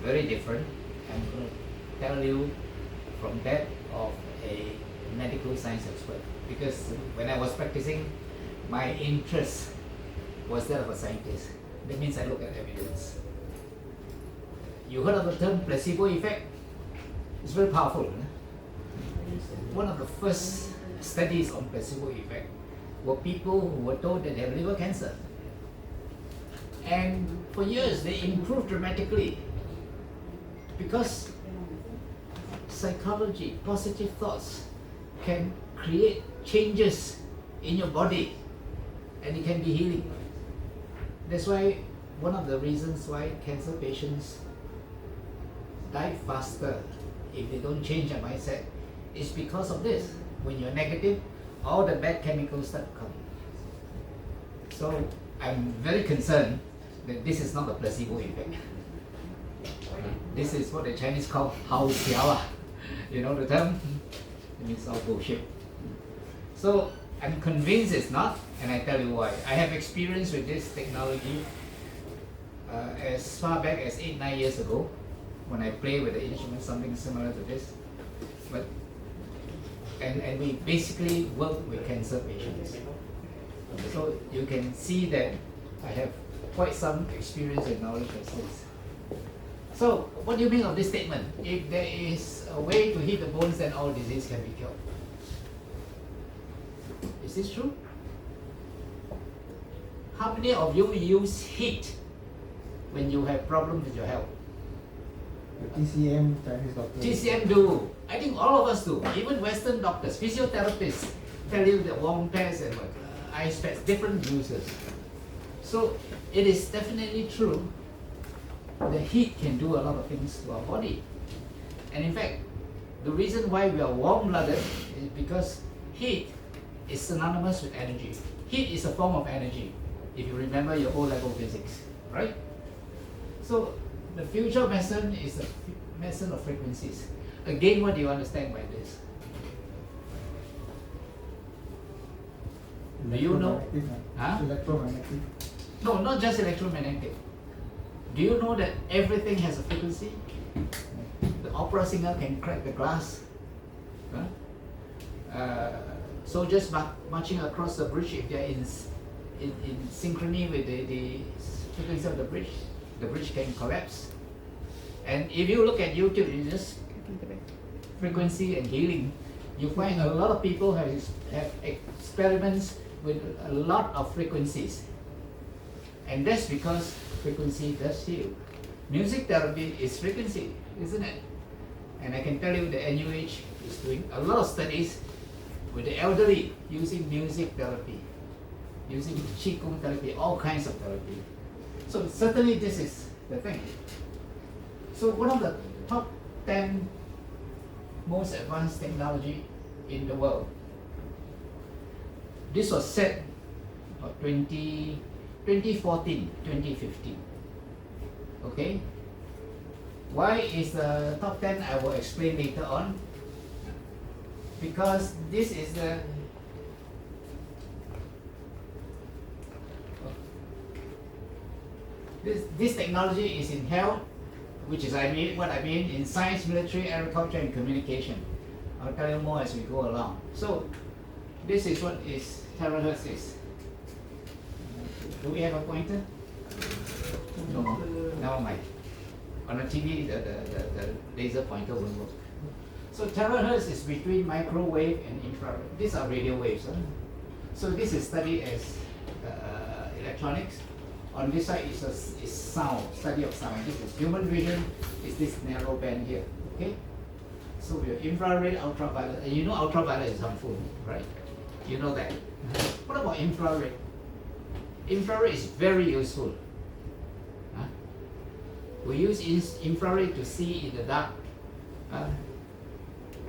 very different. I'm going to tell you from that of a medical science expert, because when I was practicing, my interest was that of a scientist. That means I look at evidence. You heard of the term placebo effect? It's very powerful. One of the first studies on placebo effect were people who were told that they have liver cancer. And for years they improved dramatically because psychology, positive thoughts can create changes in your body and it can be healing. That's why one of the reasons why cancer patients die faster if they don't change their mindset is because of this. When you're negative, all the bad chemicals start to come. So I'm very concerned that this is not a placebo effect. This is what the Chinese call hao xiao. You know the term? It means all bullshit. So I'm convinced it's not, and I tell you why. I have experience with this technology as far back as 8-9 years ago when I play with the instrument, something similar to this. But and we basically work with cancer patients. So you can see that I have quite some experience and knowledge as this. So what do you mean of this statement? If there is a way to heat the bones, then all disease can be cured. Is this true? How many of you use heat when you have problems with your health? TCM, Chinese doctor. TCM do. I think all of us do. Even Western doctors, physiotherapists tell you that warm pads and ice pads, different uses. So it is definitely true that heat can do a lot of things to our body. And in fact, the reason why we are warm-blooded is because heat is synonymous with energy. Heat is a form of energy, if you remember your O-level physics, right? So the future medicine is a medicine of frequencies. Again, what do you understand by this? Do you know? Huh? Electromagnetic. No, not just electromagnetic. Do you know that everything has a frequency? The opera singer can crack the glass. Huh? Soldiers marching across the bridge, if they're in synchrony with the frequency of the bridge can collapse. And if you look at YouTube, you just frequency and healing, you find a lot of people have experiments with a lot of frequencies. And that's because frequency does heal. Music therapy is frequency, isn't it? And I can tell you the NUH is doing a lot of studies with the elderly using music therapy, using Qigong therapy, all kinds of therapy. So certainly this is the thing. So one of the top 10 most advanced technology in the world. This was set about 2014, 2015. Okay? Why is the top 10? I will explain later on. Because this is the this technology is in health, which is what I mean in science, military, agriculture, and communication. I'll tell you more as we go along. So this is what is THz is. Do we have a pointer? No, never mind. On a TV, the laser pointer won't work. So THz is between microwave and infrared. These are radio waves. Huh? So this is studied as electronics. On this side is sound, study of sound. This is human vision, is this narrow band here. Okay? So we have infrared, ultraviolet. And you know ultraviolet is harmful, right? You know that. What about infrared? Infrared is very useful. Huh? We use infrared to see in the dark.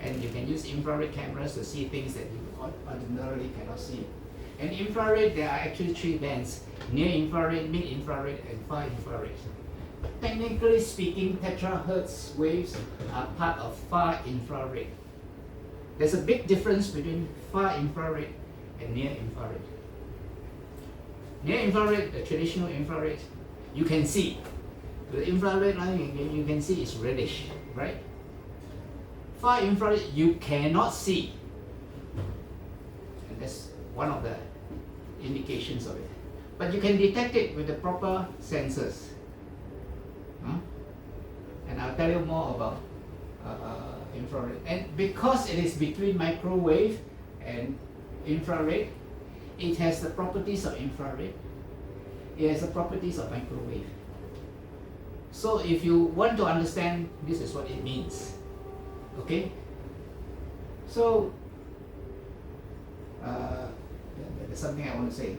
And you can use infrared cameras to see things that you ordinarily cannot see. And infrared, there are actually 3 bands: near infrared, mid infrared, and far infrared. Technically speaking, THz waves are part of far infrared. There's a big difference between far infrared and near infrared. Near infrared, the traditional infrared, you can see. The infrared line you can see is reddish, right? Far infrared you cannot see, and that's one of the indications of it. But you can detect it with the proper sensors. And I'll tell you more about infrared. And because it is between microwave and infrared, it has the properties of infrared. It has the properties of microwave. So if you want to understand, this is what it means. Okay? So, there's something I want to say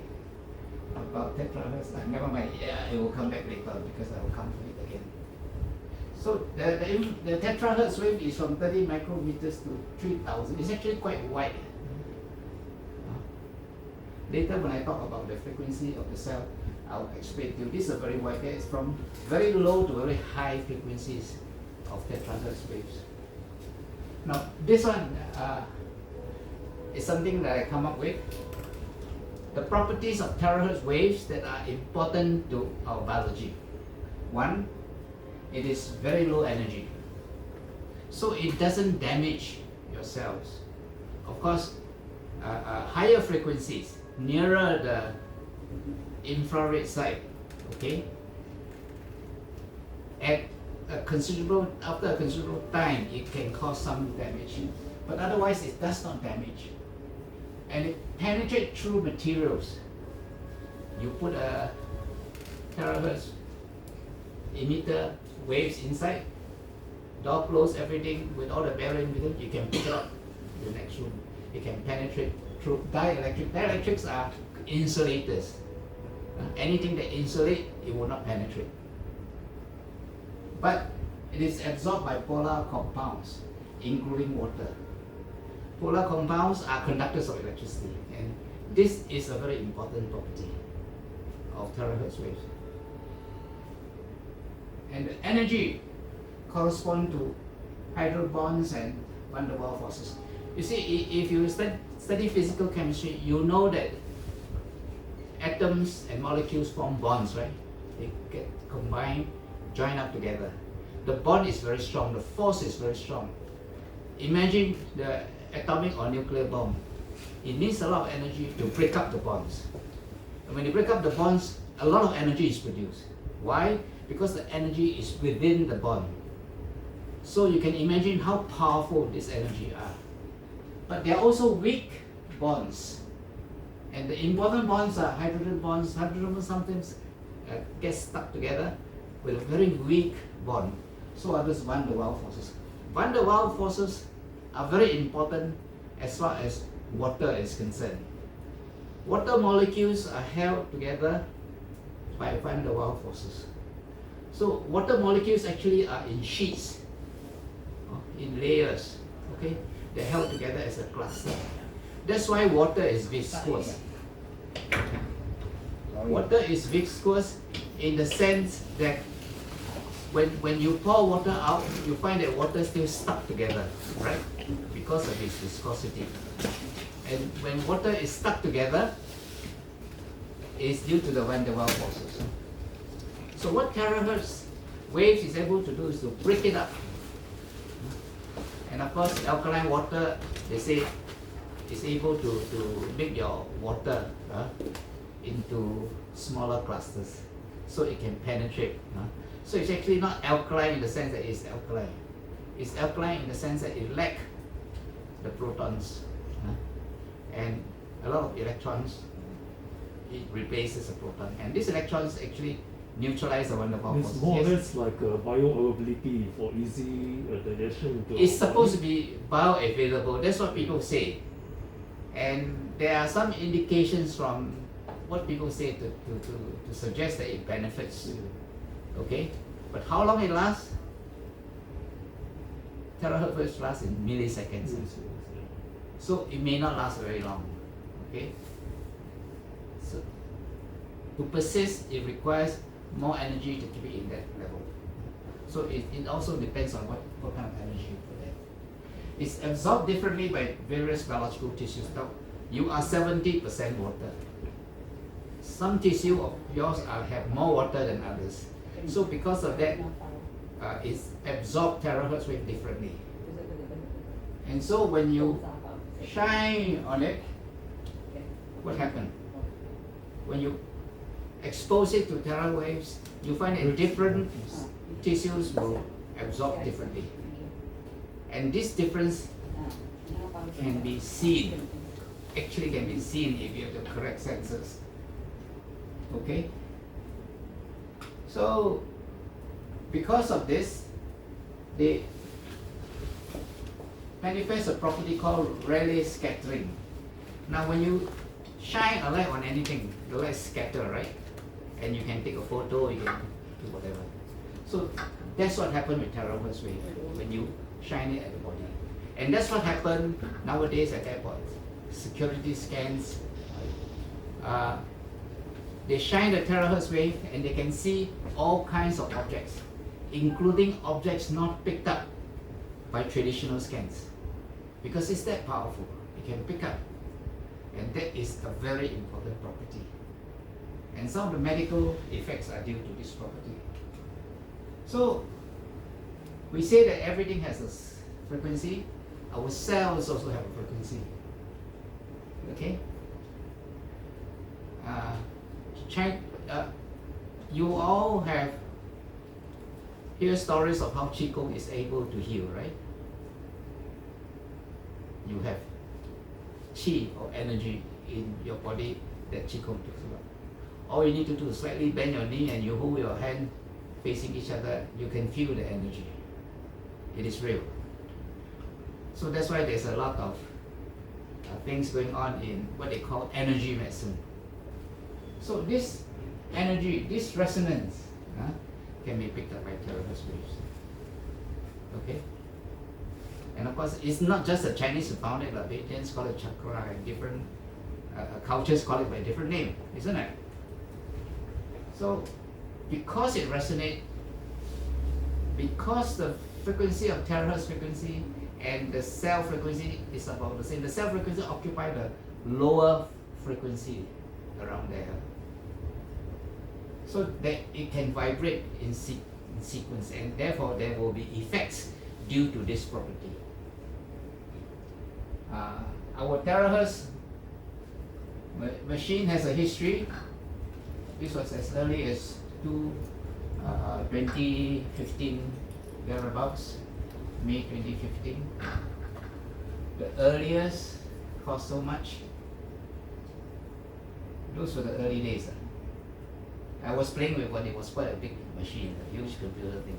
about THz. Never mind, it will come back later because I will come to it again. So the THz wave is from 30 micrometers to 3000. It's actually quite wide. Later when I talk about the frequency of the cell, I'll explain to you. This is a very wide. It's from very low to very high frequencies of THz waves. Now this one is something that I come up with. The properties of terahertz waves that are important to our biology. One, it is very low energy, so it doesn't damage your cells. Of course, higher frequencies nearer the infrared side, okay, after a considerable time it can cause some damage, but otherwise it does not damage, and it penetrates through materials. You put a terahertz emitter waves inside, door close, everything with all the bearing with it, you can pick it up in the next room. It can penetrate through dielectric. Dielectrics are insulators. Anything that insulate, it will not penetrate. But it is absorbed by polar compounds, including water. Polar compounds are conductors of electricity, and this is a very important property of terahertz waves. And the energy corresponds to hydrogen bonds and van der Waals forces. You see, if you study physical chemistry, you know that atoms and molecules form bonds, right? They get combined, join up together. The bond is very strong, the force is very strong. Imagine the atomic or nuclear bomb. It needs a lot of energy to break up the bonds. And when you break up the bonds, a lot of energy is produced. Why? Because the energy is within the bond. So you can imagine how powerful this energy are. But there are also weak bonds. And the important bonds are hydrogen bonds. Hydrogen bonds sometimes get stuck together with a very weak bond. So are those van der Waals forces. Van der Waals forces are very important as far as water is concerned. Water molecules are held together by van der Waals forces. So water molecules actually are in sheets, in layers, okay? They're held together as a cluster. That's why water is viscous. Water is viscous in the sense that when you pour water out, you find that water is still stuck together, right? Because of its viscosity. And when water is stuck together, it's due to the van der Waals forces. So what terahertz waves is able to do is to break it up. And of course, alkaline water, they say, is able to make your water into smaller clusters, so it can penetrate. So it's actually not alkaline in the sense that it's alkaline. It's alkaline in the sense that it lacks the protons and a lot of electrons. It replaces a proton, and these electrons actually neutralize the van der Waals forces. It's more or less like bioavailability for easy digestion. It's supposed to be bioavailable. That's what people say, and there are some indications from what people say to suggest that it benefits. Okay, but how long it lasts? Terahertz waves last in milliseconds. So it may not last very long. Okay. So to persist, it requires more energy to keep it in that level. So it also depends on what kind of energy you put in. It's absorbed differently by various biological tissues. Now, you are 70% water. Some tissue of yours have more water than others. So because of that, it's absorbed terahertz wave differently. And so when you shine on it, what happens? When you expose it to terahertz waves, you find that different tissues will absorb differently. And this difference can be seen, actually can be seen if you have the correct sensors. Okay? So, because of this, they manifest a property called Rayleigh scattering. Now when you shine a light on anything, the light scatter, right? And you can take a photo, you can do whatever. So that's what happened with terahertz wave when you shine it at the body. And that's what happened nowadays at airports. Security scans, they shine the terahertz wave and they can see all kinds of objects, including objects not picked up by traditional scans. Because it's that powerful, it can pick up. And that is a very important property. And some of the medical effects are due to this property. So, we say that everything has a frequency. Our cells also have a frequency. Okay? You all have heard stories of how Qigong is able to heal, right? You have Qi or energy in your body that Qigong talks about. All you need to do is slightly bend your knee and you hold your hand facing each other, you can feel the energy. It is real. So that's why there's a lot of things going on in what they call energy medicine. So this energy, this resonance can be picked up by terahertz waves. Okay? And of course, it's not just the Chinese who found it, but the Indians call it chakra, and different cultures call it by a different name, isn't it? So, because it resonates, because the frequency of terahertz frequency and the cell frequency is about the same, the cell frequency occupies the lower frequency around there. So that it can vibrate in sequence, and therefore there will be effects due to this property. Our terahertz machine has a history. This was as early as 2015, thereabouts, May 2015. The earliest cost so much. Those were the early days. I was playing with one, it was quite a big machine, a huge computer thing.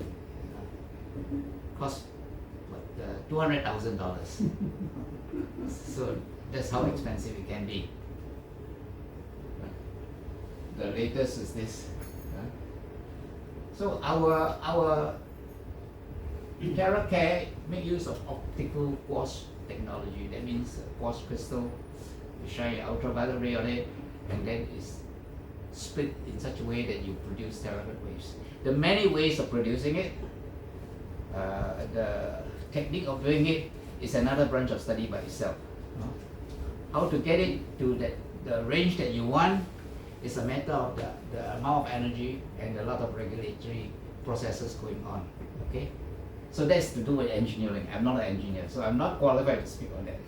Cost $200,000. So that's how expensive it can be. The latest is this. So our AUTHENTICATION make use of optical quartz technology. That means quartz crystal, you shine ultraviolet ray on it, and then it's split in such a way that you produce terahertz waves. There are many ways of producing it. The technique of doing it is another branch of study by itself. How to get it to the range that you want is a matter of the amount of energy and a lot of regulatory processes going on. Okay, so that's to do with engineering. I'm not an engineer, so I'm not qualified to speak on that.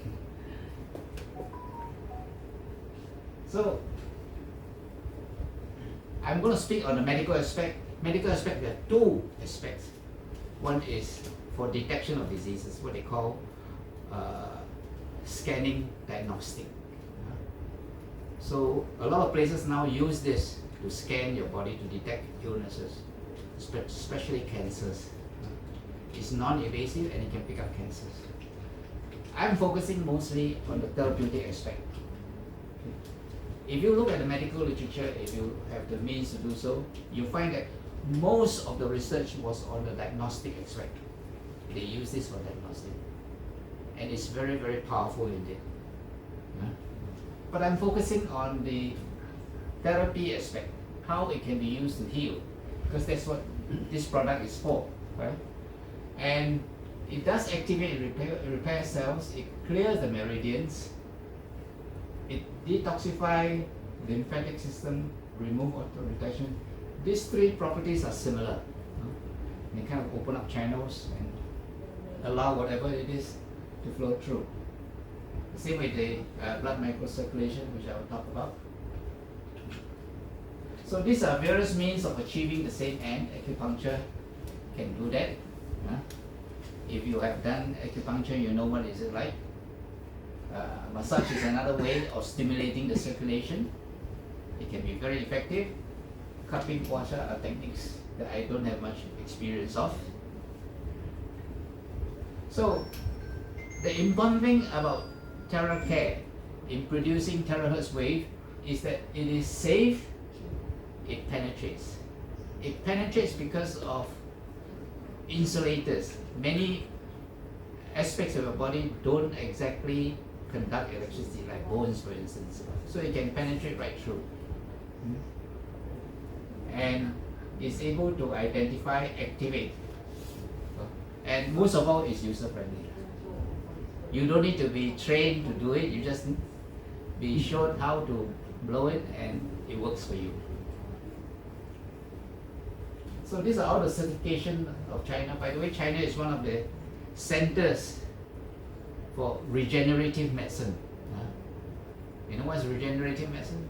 So I'm going to speak on the medical aspect. Medical aspect, there are two aspects. One is for detection of diseases, what they call scanning diagnostic. So a lot of places now use this to scan your body to detect illnesses, especially cancers. It's non-invasive and it can pick up cancers. I'm focusing mostly on the therapeutic aspect. If you look at the medical literature, if you have the means to do so, you find that most of the research was on the diagnostic aspect. They use this for diagnostic. And it's very, very powerful indeed. But I'm focusing on the therapy aspect, how it can be used to heal, because that's what this product is for, right? And it does activate and repair cells, it clears the meridians, it detoxifies the lymphatic system, remove auto retention, these three properties are similar. They kind of open up channels and allow whatever it is to flow through. The same with the blood microcirculation, which I will talk about. So these are various means of achieving the same end. Acupuncture can do that. If you have done acupuncture, you know what is it like. Massage is another way of stimulating the circulation. It can be very effective. Cupping puasa are techniques that I don't have much experience of. So the important thing about THeraCare in producing terahertz wave is that it is safe, it penetrates. It penetrates because of insulators. Many aspects of your body don't exactly conduct electricity, like bones for instance. So it can penetrate right through. And is able to identify, activate. And most of all, is user friendly. You don't need to be trained to do it, you just be shown how to blow it and it works for you. So these are all the certification of China. By the way, China is one of the centers for regenerative medicine. You know what's regenerative medicine?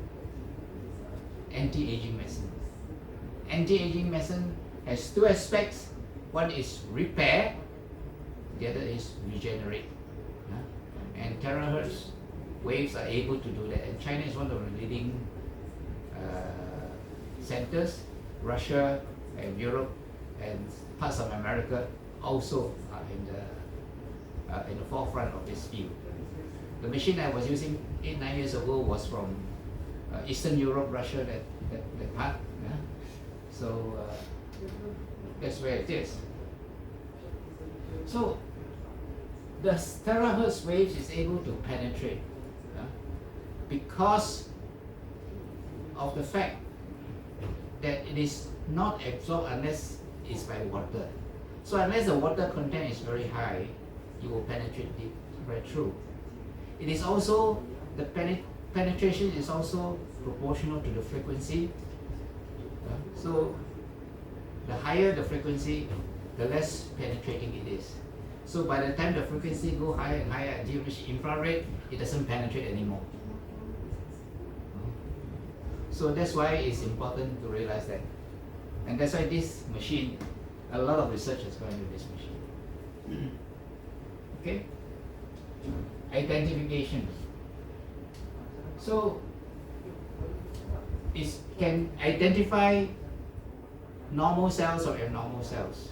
Anti-aging medicine. Anti-aging medicine has two aspects. One is repair, the other is regenerate. And terahertz waves are able to do that. And China is one of the leading centers. Russia and Europe and parts of America also are in the forefront of this field. The machine I was using 8-9 years ago was from Eastern Europe, Russia, that part. So that's where it is. So the terahertz waves is able to penetrate because of the fact that it is not absorbed unless it's by water. So unless the water content is very high, you will penetrate deep right through. It is also, the penetration is also proportional to the frequency. So the higher the frequency, the less penetrating it is. So by the time the frequency go higher and higher until you reach infrared, it doesn't penetrate anymore. So that's why it's important to realize that. And that's why this machine, a lot of research has gone into this machine. Okay? Identification. So it can identify normal cells or abnormal cells.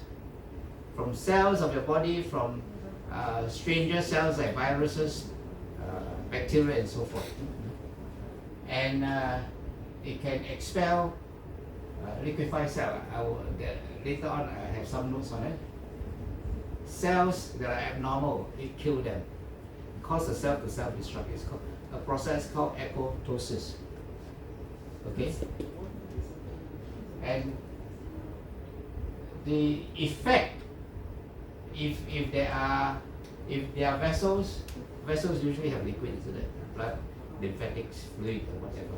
From cells of your body, from stranger cells like viruses, bacteria and so forth. And it can expel liquefied cell. Later on I have some notes on it. Cells that are abnormal, it kills them. It causes the cell to self-destruct. It's called a process called apoptosis. Okay? And the effect, if there are vessels usually have liquid, isn't it? Blood, lymphatic fluid or whatever.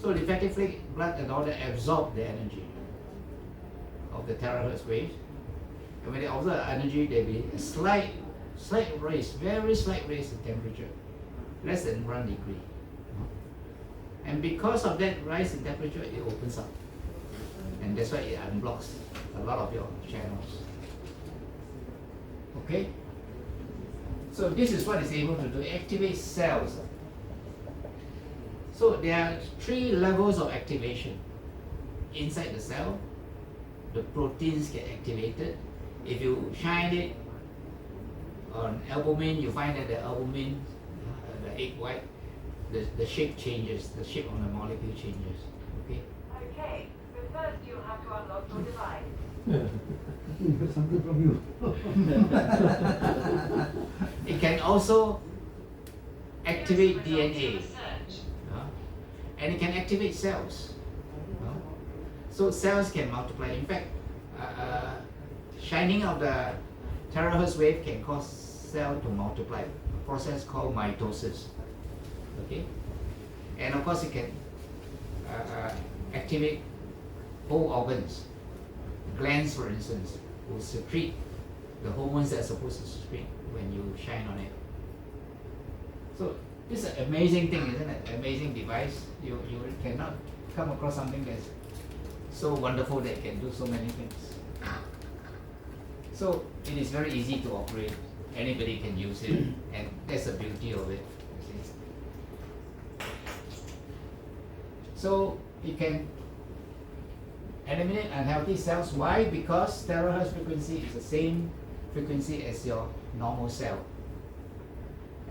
So lymphatic fluid, blood and all that absorb the energy of the terahertz waves. And when they absorb the energy, there will be a slight raise, very slight raise in temperature, less than 1 degree. And because of that rise in temperature, it opens up. And that's why it unblocks a lot of your channels. Okay? So this is what it's able to do. It activates cells. So there are 3 levels of activation. Inside the cell, the proteins get activated. If you shine it on albumin, you find that the albumin, the egg white, the shape changes, the shape of the molecule changes. Okay? Okay, but first you'll have to unlock your device. Something from you. It can also activate DNA. And it can activate cells. So cells can multiply. In fact, shining of the terahertz wave can cause cell to multiply, a process called mitosis. Okay? And of course it can activate whole organs. Glands, for instance, will secrete the hormones that are supposed to secrete when you shine on it. So this is an amazing thing, isn't it? Amazing device. You cannot come across something that's so wonderful that it can do so many things. So it is very easy to operate. Anybody can use it, and that's the beauty of it. You see. So it can eliminate unhealthy cells. Why? Because terahertz frequency is the same frequency as your normal cell,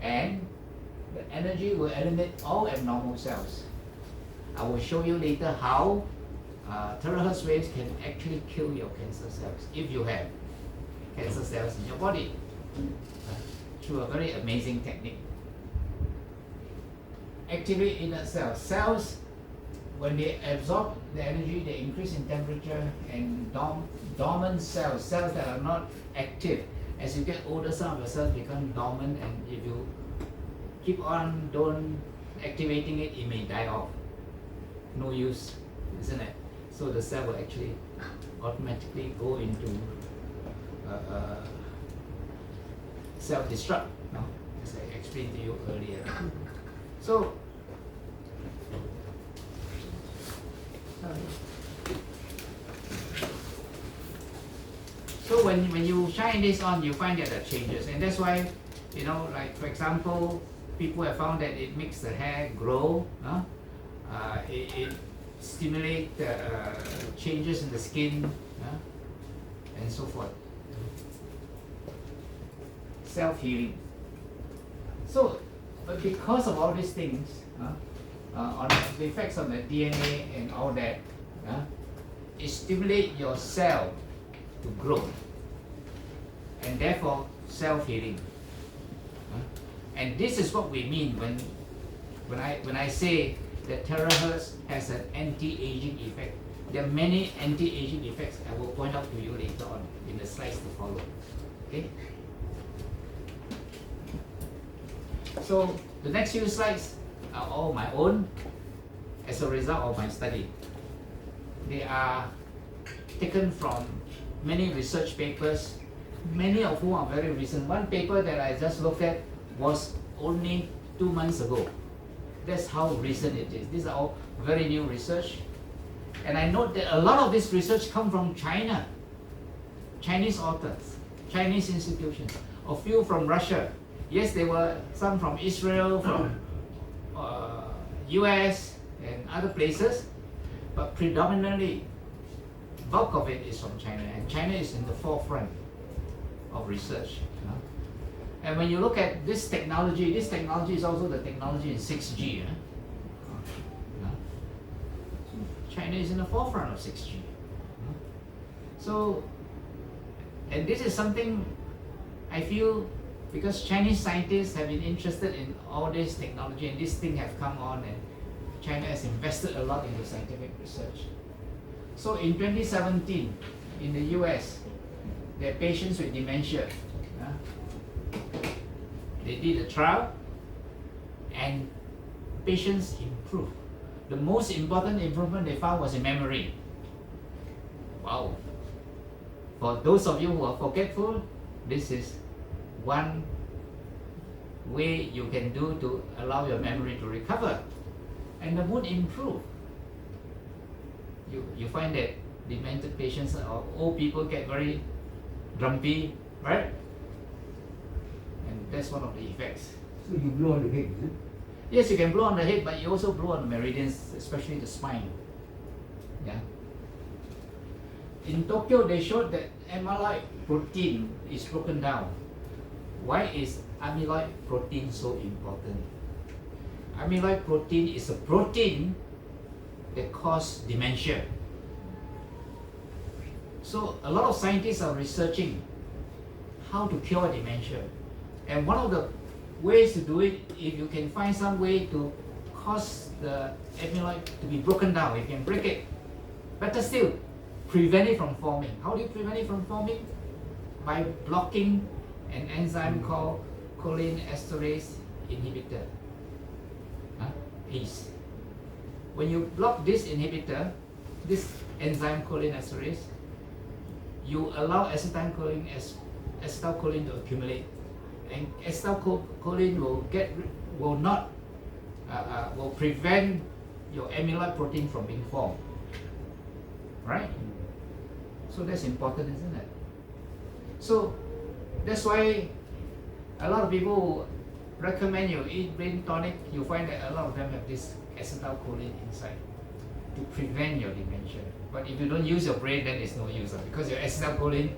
and the energy will eliminate all abnormal cells. I will show you later how terahertz waves can actually kill your cancer cells if you have cancer cells in your body through a very amazing technique. Activate inert cells. Cells, when they absorb the energy, they increase in temperature, and dormant cells, cells that are not active. As you get older, some of your cells become dormant, and if you keep on don't activating it, it may die off. No use, isn't it? So the cell will actually automatically go into self-destruct, no? As I explained to you earlier. So when you shine this on, you find that there are changes, and that's why, you know, like for example, people have found that it makes the hair grow. It stimulates changes in the skin, and so forth. Self-healing. So, but because of all these things, on the effects on the DNA and all that, it stimulates your cell to grow, and therefore self-healing. And this is what we mean when I say that terahertz has an anti-aging effect. There are many anti-aging effects I will point out to you later on in the slides to follow. Okay. So the next few slides are all my own as a result of my study. They are taken from many research papers, many of whom are very recent. One paper that I just looked at was only 2 months ago. That's how recent it is. These are all very new research. And I note that a lot of this research come from China, Chinese authors, Chinese institutions, a few from Russia. Yes, there were some from Israel, from US and other places, but predominantly, bulk of it is from China, and China is in the forefront of research. And when you look at this technology is also the technology in 6G. China is in the forefront of 6G. So, and this is something I feel, because Chinese scientists have been interested in all this technology, and this thing have come on, and China has invested a lot into scientific research. So in 2017, in the US, there are patients with dementia. They did a trial, and patients improved. The most important improvement they found was in memory. Wow. For those of you who are forgetful, this is one way you can do to allow your memory to recover, and the mood improve. You find that demented patients or old people get very grumpy, right? And that's one of the effects. So you blow on the head, is it? Yes, you can blow on the head, but you also blow on the meridians, especially the spine. Yeah. In Tokyo, they showed that amyloid protein is broken down. Why is amyloid protein so important? Amyloid protein is a protein that causes dementia. So a lot of scientists are researching how to cure dementia. And one of the ways to do it, if you can find some way to cause the amyloid to be broken down, you can break it. Better still, prevent it from forming. How do you prevent it from forming? By blocking an enzyme called choline esterase inhibitor, ACE. When you block this inhibitor, this enzyme cholinesterase, you allow acetylcholine to accumulate, and acetylcholine will prevent your amyloid protein from being formed, right? So that's important, isn't it? So that's why a lot of people recommend you eat brain tonic. You find that a lot of them have this acetylcholine inside to prevent your dementia. But if you don't use your brain, then it's no use, because your acetylcholine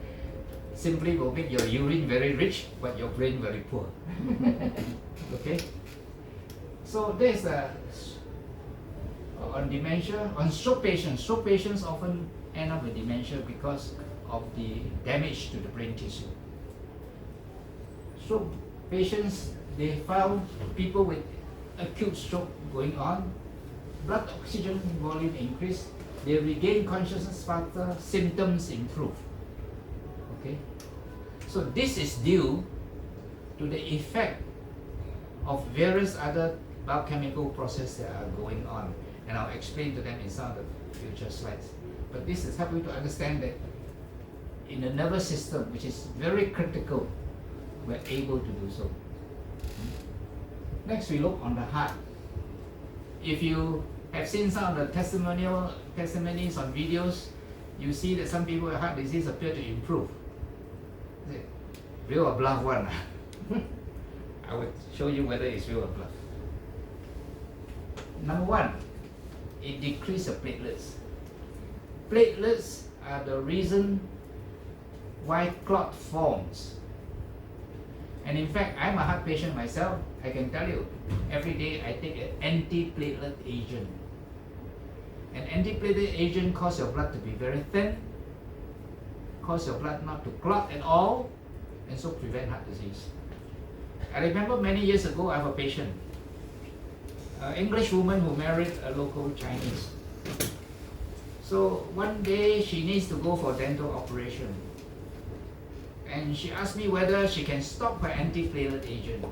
simply will make your urine very rich, but your brain very poor. Okay? So there's on dementia, on stroke patients often end up with dementia because of the damage to the brain tissue. Stroke patients, they found people with acute stroke going on, blood oxygen volume increase, they regain consciousness faster, symptoms improve. Okay? So this is due to the effect of various other biochemical processes that are going on, and I'll explain to them in some of the future slides. But this is helping to understand that in the nervous system, which is very critical, we're able to do so. Next, we look on the heart. If you have seen some of the testimonies on videos, you see that some people with heart disease appear to improve. Is it real or bluff one? I would show you whether it's real or bluff. Number one, it decreases the platelets. Platelets are the reason why clot forms. And in fact, I'm a heart patient myself. I can tell you, every day I take an antiplatelet agent. An antiplatelet agent causes your blood to be very thin, causes your blood not to clot at all, and so prevent heart disease. I remember many years ago, I have a patient, an English woman who married a local Chinese. So one day she needs to go for dental operation. And she asked me whether she can stop her antiplatelet agent.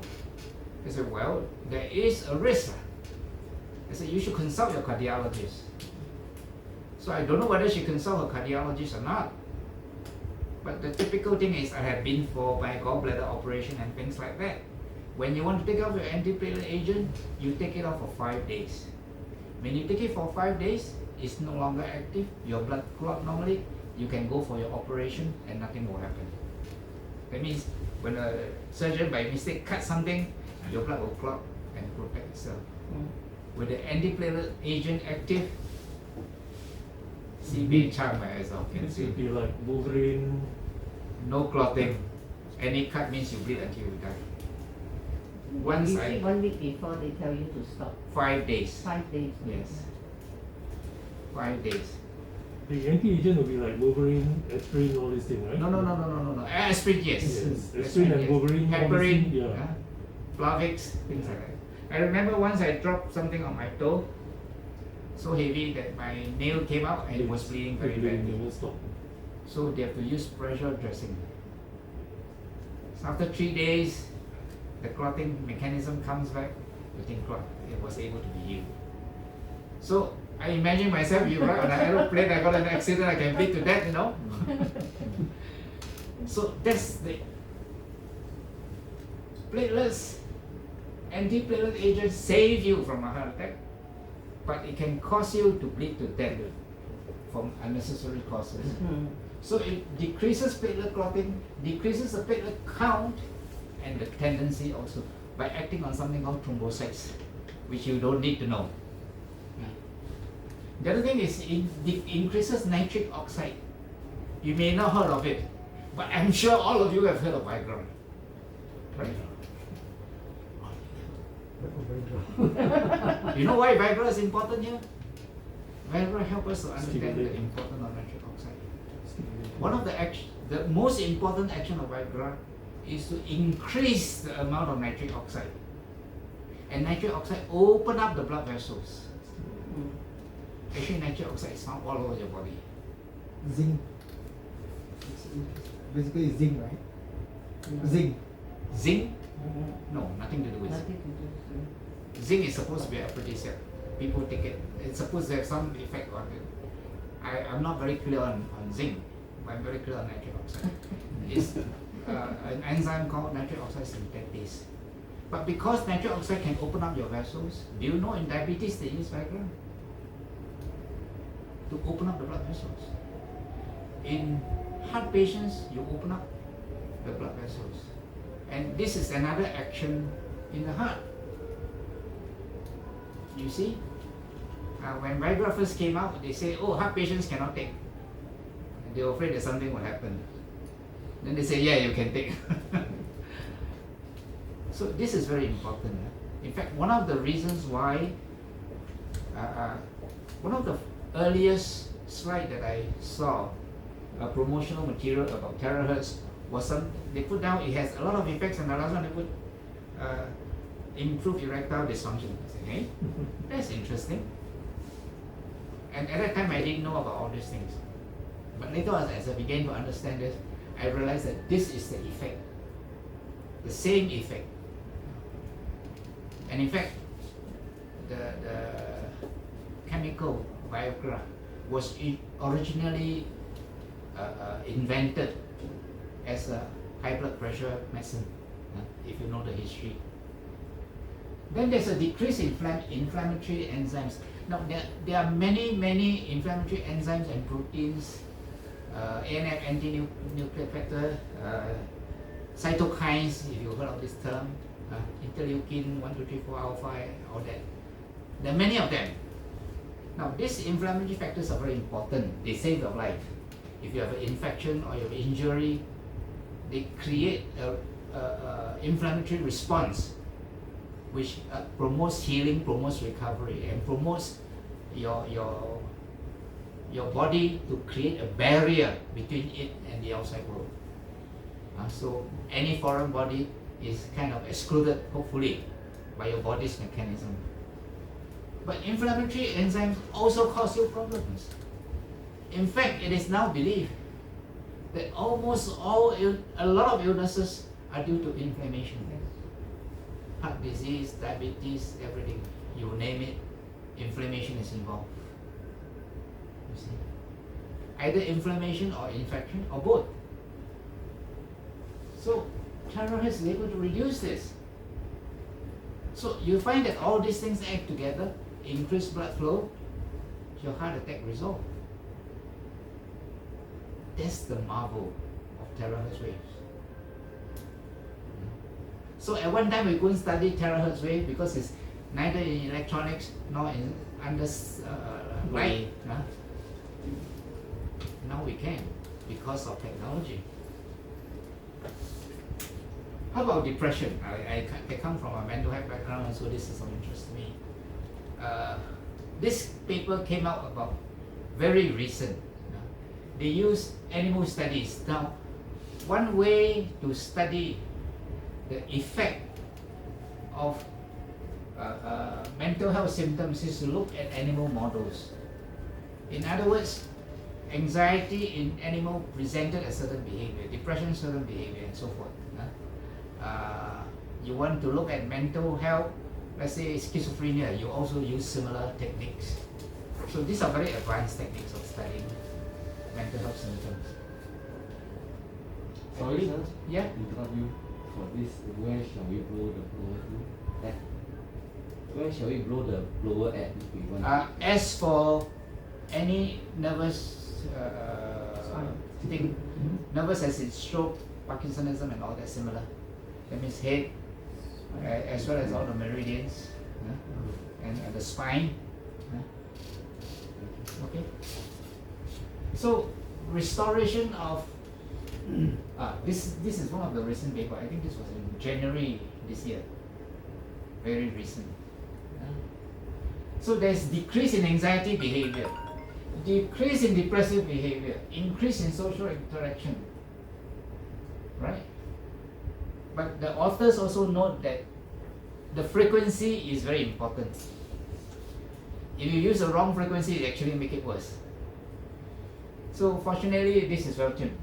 I said, well, there is a risk. I said, you should consult your cardiologist. So I don't know whether she consulted her cardiologist or not. But the typical thing is I have been for my gallbladder operation and things like that. When you want to take off your antiplatelet agent, you take it off for 5 days. When you take it for 5 days, it's no longer active, your blood clot normally, you can go for your operation and nothing will happen. That means when a surgeon by mistake cuts something, your blood will clot and protect itself. With the antiplatelet agent active, CB charm my eyes out. It will be like Wolverine. No clotting. Any cut means you bleed until you die. Once Usually 1 week before they tell you to stop. 5 days. 5 days. Yes. 5 days. The anti-agent will be like Wolverine, aspirin, all these things, right? No. Aspirin, yes. Aspirin and yes. Wolverine, heparin, yeah. Plavix, things like that. I remember once I dropped something on my toe, so heavy that my nail came out and it was bleeding very badly. So they have to use pressure dressing. So after 3 days, the clotting mechanism comes back, the thing clot. It was able to be healed. So I imagine myself, you ride on an aeroplane, I got an accident, I can bleed to death, you know. So that's the platelets, antiplatelet agents save you from a heart attack, but it can cause you to bleed to death from unnecessary causes. So it decreases platelet clotting, decreases the platelet count, and the tendency also by acting on something called thrombocytes, which you don't need to know. The other thing is it increases nitric oxide. You may not heard of it, but I'm sure all of you have heard of Viagra. Right? You know why Viagra is important here? Viagra helps us to understand the importance of nitric oxide. One of the most important action of Viagra is to increase the amount of nitric oxide. And nitric oxide open up the blood vessels. Actually, nitric oxide is found all over your body. Zinc. It's basically zinc, right? Zinc. Zinc? No, nothing to do with Nothing zinc. to do. Zinc is supposed to be aphrodisiac. People take it. It's supposed to have some effect on it. I'm not very clear on zinc, but I'm very clear on nitric oxide. It's an enzyme called nitric oxide synthetase. But because nitric oxide can open up your vessels, do you know in diabetes they use Viagra to open up the blood vessels? In heart patients, you open up the blood vessels. And this is another action in the heart. You see? When Viagra first came out, they say, oh, heart patients cannot take. And they were afraid that something will happen. Then they say, yeah, you can take. So this is very important. In fact, one of the reasons why, one of the earliest slide that I saw, a promotional material about THz was they put down, it has a lot of effects, and the last one they put, improve erectile dysfunction. I said, hey, that's interesting. And at that time I didn't know about all these things. But later as I began to understand this, I realized that this is the effect. The same effect. And in fact, the chemical Viagra was originally invented as a high blood pressure medicine, if you know the history. Then there's a decrease in inflammatory enzymes. Now there are many inflammatory enzymes and proteins, ANF, anti-nuclear factor, cytokines, if you heard of this term, interleukin 1, 2, 3, 4, alpha, all that. There are many of them. Now these inflammatory factors are very important. They save your life. If you have an infection or you have an injury, they create a inflammatory response which promotes healing, promotes recovery, and promotes your body to create a barrier between it and the outside world. So any foreign body is kind of excluded, hopefully, by your body's mechanism. But inflammatory enzymes also cause you problems. In fact, it is now believed that almost a lot of illnesses are due to inflammation. Heart disease, diabetes, everything, you name it, inflammation is involved. You see? Either inflammation or infection or both. So THz is able to reduce this. So you find that all these things act together, increase blood flow, your heart attack resolved. That's the marvel of THz waves. So at one time we couldn't study THz wave because it's neither in electronics nor in light. Now we can because of technology. How about depression? I come from a mental health background, so this is of interest to me. This paper came out about very recent. They use animal studies. Now, one way to study the effect of mental health symptoms is to look at animal models. In other words, anxiety in animal presented a certain behavior, depression certain behavior, and so forth. You want to look at mental health, let's say schizophrenia, you also use similar techniques. So these are very advanced techniques of studying mental health symptoms. Sorry, sir. Yeah? Interrupt you for this. Where shall we blow the blower to? At? Where shall we blow the blower at if we want? As for any nervous thing, nervous as in stroke, Parkinsonism, and all that similar. That means head, as well as all the meridians, and the spine. Okay. So restoration of this is one of the recent paper. I think this was in January this year. Very recent. So there's decrease in anxiety behavior, decrease in depressive behavior, increase in social interaction. Right? But the authors also note that the frequency is very important. If you use the wrong frequency, it actually make it worse. So fortunately, this is well tuned.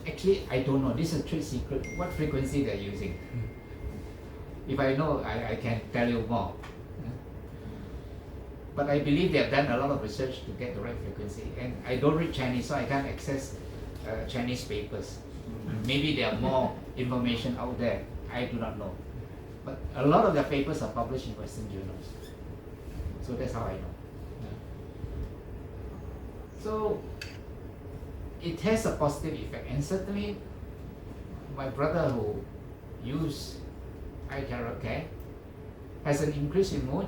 Actually, I don't know. This is a trade secret. What frequency they're using? If I know, I can tell you more. But I believe they have done a lot of research to get the right frequency. And I don't read Chinese, so I can't access Chinese papers. Maybe there are more information out there. I do not know. But a lot of their papers are published in Western journals. So that's how I know. So it has a positive effect, and certainly my brother who used iTeraCare has an increase in mood,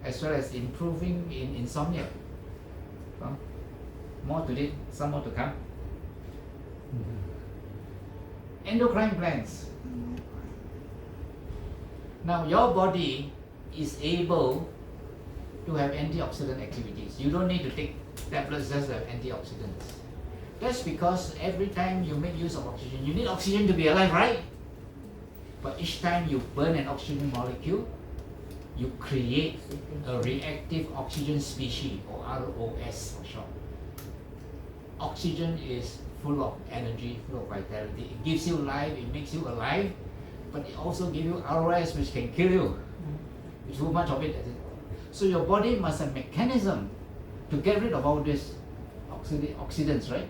as well as improving in insomnia. More to it, some more to come. Endocrine glands. Now your body is able to have antioxidant activities. You don't need to take tablets just to have antioxidants. That's because every time you make use of oxygen, you need oxygen to be alive, right? But each time you burn an oxygen molecule, you create a reactive oxygen species, or ROS for short. Oxygen is full of energy, full of vitality. It gives you life, it makes you alive, but it also gives you ROS, which can kill you. Too much of it. So your body must have a mechanism to get rid of all these oxidants, right?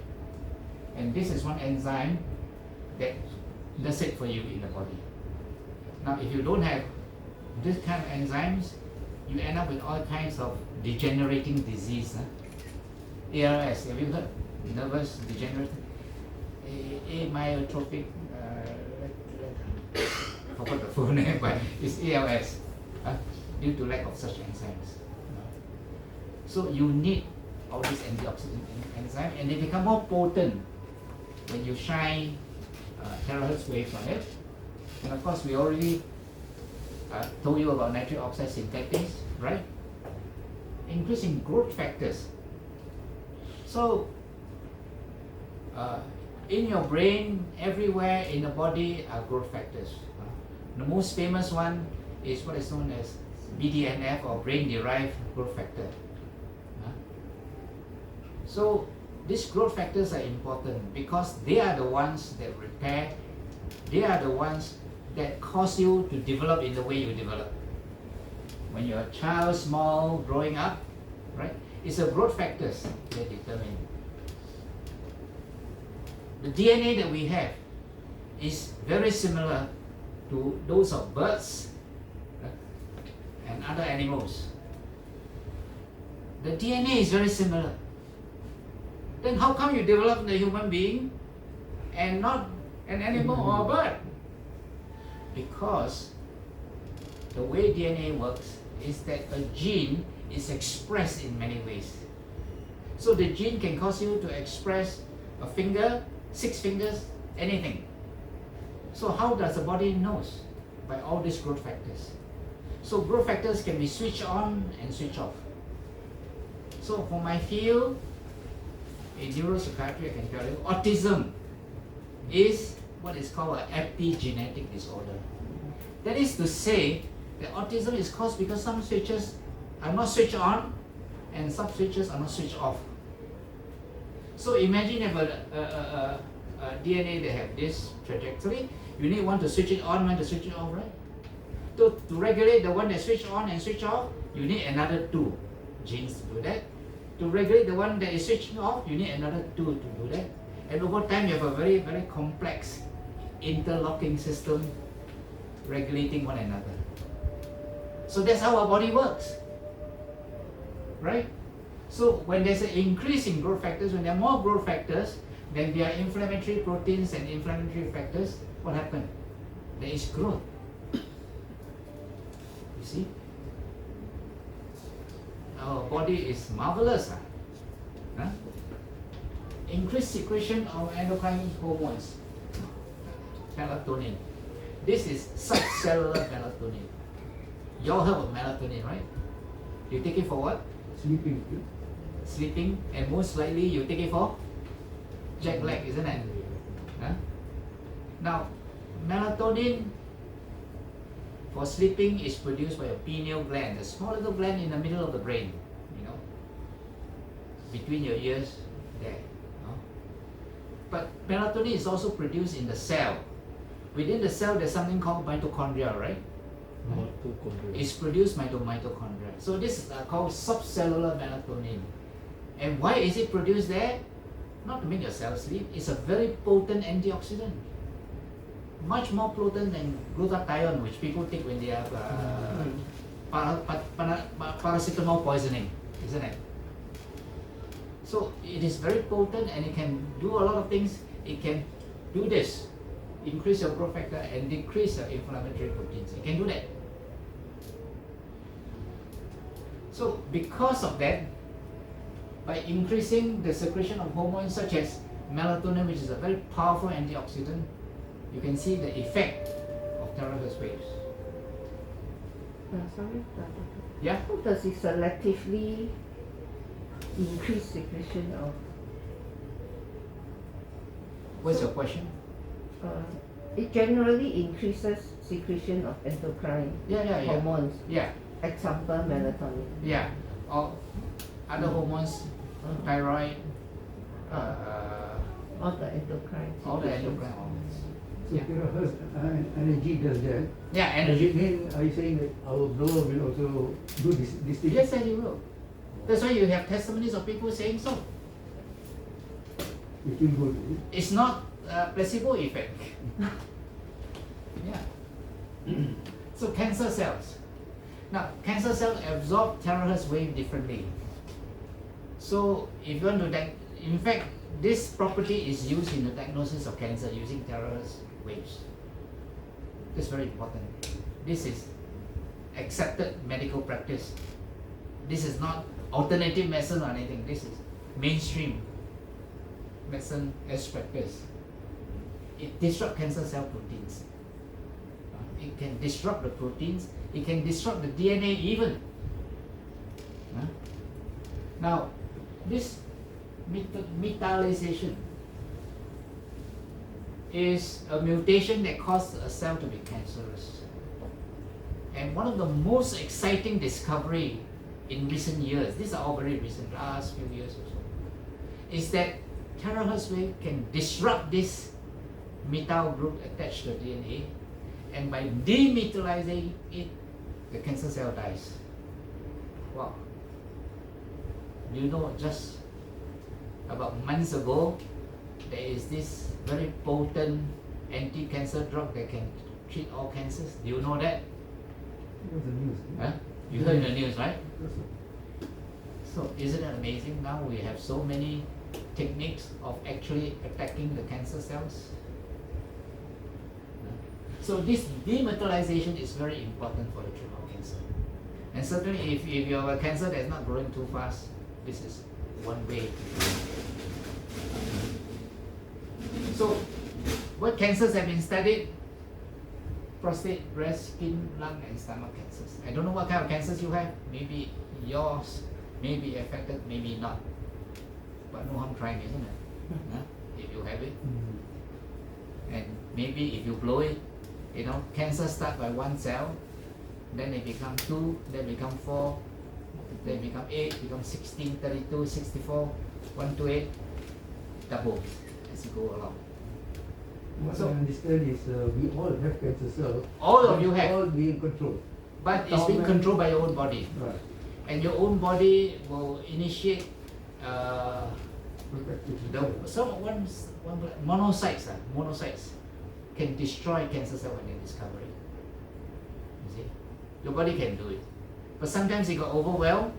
And this is one enzyme that does it for you in the body. Now, if you don't have this kind of enzymes, you end up with all kinds of degenerating disease. ARS, have you heard? Nervous degenerative, amyotrophic, forgot the full name, but it's ALS, due to lack of such enzymes. So you need all these antioxidant enzymes, and they become more potent when you shine THz waves on it. And of course, we already told you about nitric oxide synthetics, right? Increasing growth factors. So in your brain, everywhere in the body are growth factors. The most famous one is what is known as BDNF, or brain-derived growth factor. So these growth factors are important because they are the ones that repair, they are the ones that cause you to develop in the way you develop. When you're a child, small, growing up, right? It's the growth factors that determine. The DNA that we have is very similar to those of birds and other animals. The DNA is very similar. Then how come you develop the human being and not an animal or a bird? Because the way DNA works is that a gene is expressed in many ways. So the gene can cause you to express a finger, 6 fingers, anything. So how does the body knows? By all these growth factors. So growth factors can be switched on and switched off. So for my field, in neuropsychiatry, I can tell you, autism is what is called an epigenetic disorder. That is to say that autism is caused because some switches are not switched on and some switches are not switched off. So imagine you have a DNA that have this trajectory. You need one to switch it on, one to switch it off, right? To regulate the one that switch on and switch off, you need another 2 genes to do that. To regulate the one that is switching off, you need another 2 to do that. And over time, you have a very, very complex interlocking system regulating one another. So that's how our body works, right? So when there's an increase in growth factors, when there are more growth factors, then there are inflammatory proteins and inflammatory factors. What happens? There is growth. You see? Our body is marvelous. Increased secretion of endocrine hormones, melatonin. This is subcellular melatonin. You all heard of melatonin, right? You take it for what? Sleeping. Sleeping, and most likely you take it for jet lag, isn't it? Now, melatonin for sleeping is produced by a pineal gland, a small little gland in the middle of the brain, between your ears there. But melatonin is also produced in the cell. Within the cell, there's something called mitochondria, right? Mitochondria. It's produced by the mitochondria. So this is called subcellular melatonin. And why is it produced there? Not to make your cells sleep. It's a very potent antioxidant. Much more potent than glutathione, which people take when they have paracetamol poisoning, isn't it? So it is very potent and it can do a lot of things. It can do this, increase your growth factor and decrease your inflammatory proteins. It can do that. So because of that, by increasing the secretion of hormones such as melatonin, which is a very powerful antioxidant, you can see the effect of THz waves. Sorry, Yeah? how does it selectively increase secretion of? What's your question? It generally increases secretion of endocrine Yeah. hormones. Yeah, Example, melatonin. yeah. Or other hormones, thyroid, All the endocrine. all the secretions. endocrine hormones. So Yeah. THz energy does that. Yeah, Does energy. it mean, are you saying that our blower will also do this thing? Yes, and you will. That's why you have testimonies of people saying so. It will go to it. It's not a placebo effect. Yeah. So cancer cells. Now, cancer cells absorb THz wave differently. So if you want to, in fact, this property is used in the diagnosis of cancer using THz waves. That's very important. This is accepted medical practice. This is not alternative medicine or anything. This is mainstream medicine as practice. It disrupts cancer cell proteins. It can disrupt the proteins. It can disrupt the DNA even. Now, this metallization is a mutation that causes a cell to be cancerous. And one of the most exciting discovery in recent years, these are all very recent, last few years or so, is that THz wave can disrupt this methyl group attached to DNA, and by demetallizing it, the cancer cell dies. Wow. You know, just about months ago, there is this very potent anti-cancer drug that can treat all cancers. Do you know that? It was the news. Huh? You heard in the news, right? Yes, sir. So isn't it amazing? Now we have so many techniques of actually attacking the cancer cells. So this demetallization is very important for the treatment of cancer. And certainly if you have a cancer that's not growing too fast, this is one way. So what cancers have been studied? Prostate, breast, skin, lung and stomach cancers. I don't know what kind of cancers you have. Maybe yours may be affected, maybe not. But no harm trying, isn't it? Huh? If you have it. And maybe if you blow it, you know, cancer start by one cell, then they become 2, then become 4, then become 8, become 16, 32, 64, 128, double as you go along. What So- I understand is we all have cancer cells. All of you have. All being controlled. But it's being controlled by your own body. Right. And your own body will initiate monocytes can destroy cancer cell when they discover it. You see? Your body can do it. But sometimes it got overwhelmed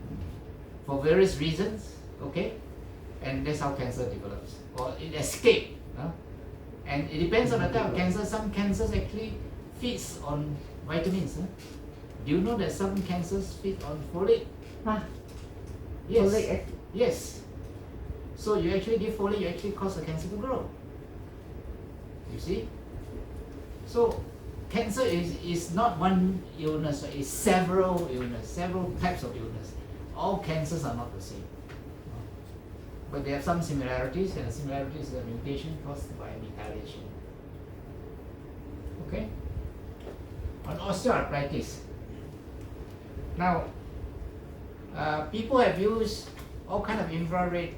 for various reasons, okay? And that's how cancer develops. Or it escaped. And it depends on the type of cancer. Some cancers actually feeds on vitamins. Do you know that some cancers feed on folate? Huh? Yes. Folate acid. Yes. So you actually give folate, you actually cause the cancer to grow. You see? So cancer is not one illness, it's several illness, several types of illness. All cancers are not the same. But they have some similarities, and the similarity is a mutation caused by methylation. Okay? On osteoarthritis. Now, people have used all kind of infrared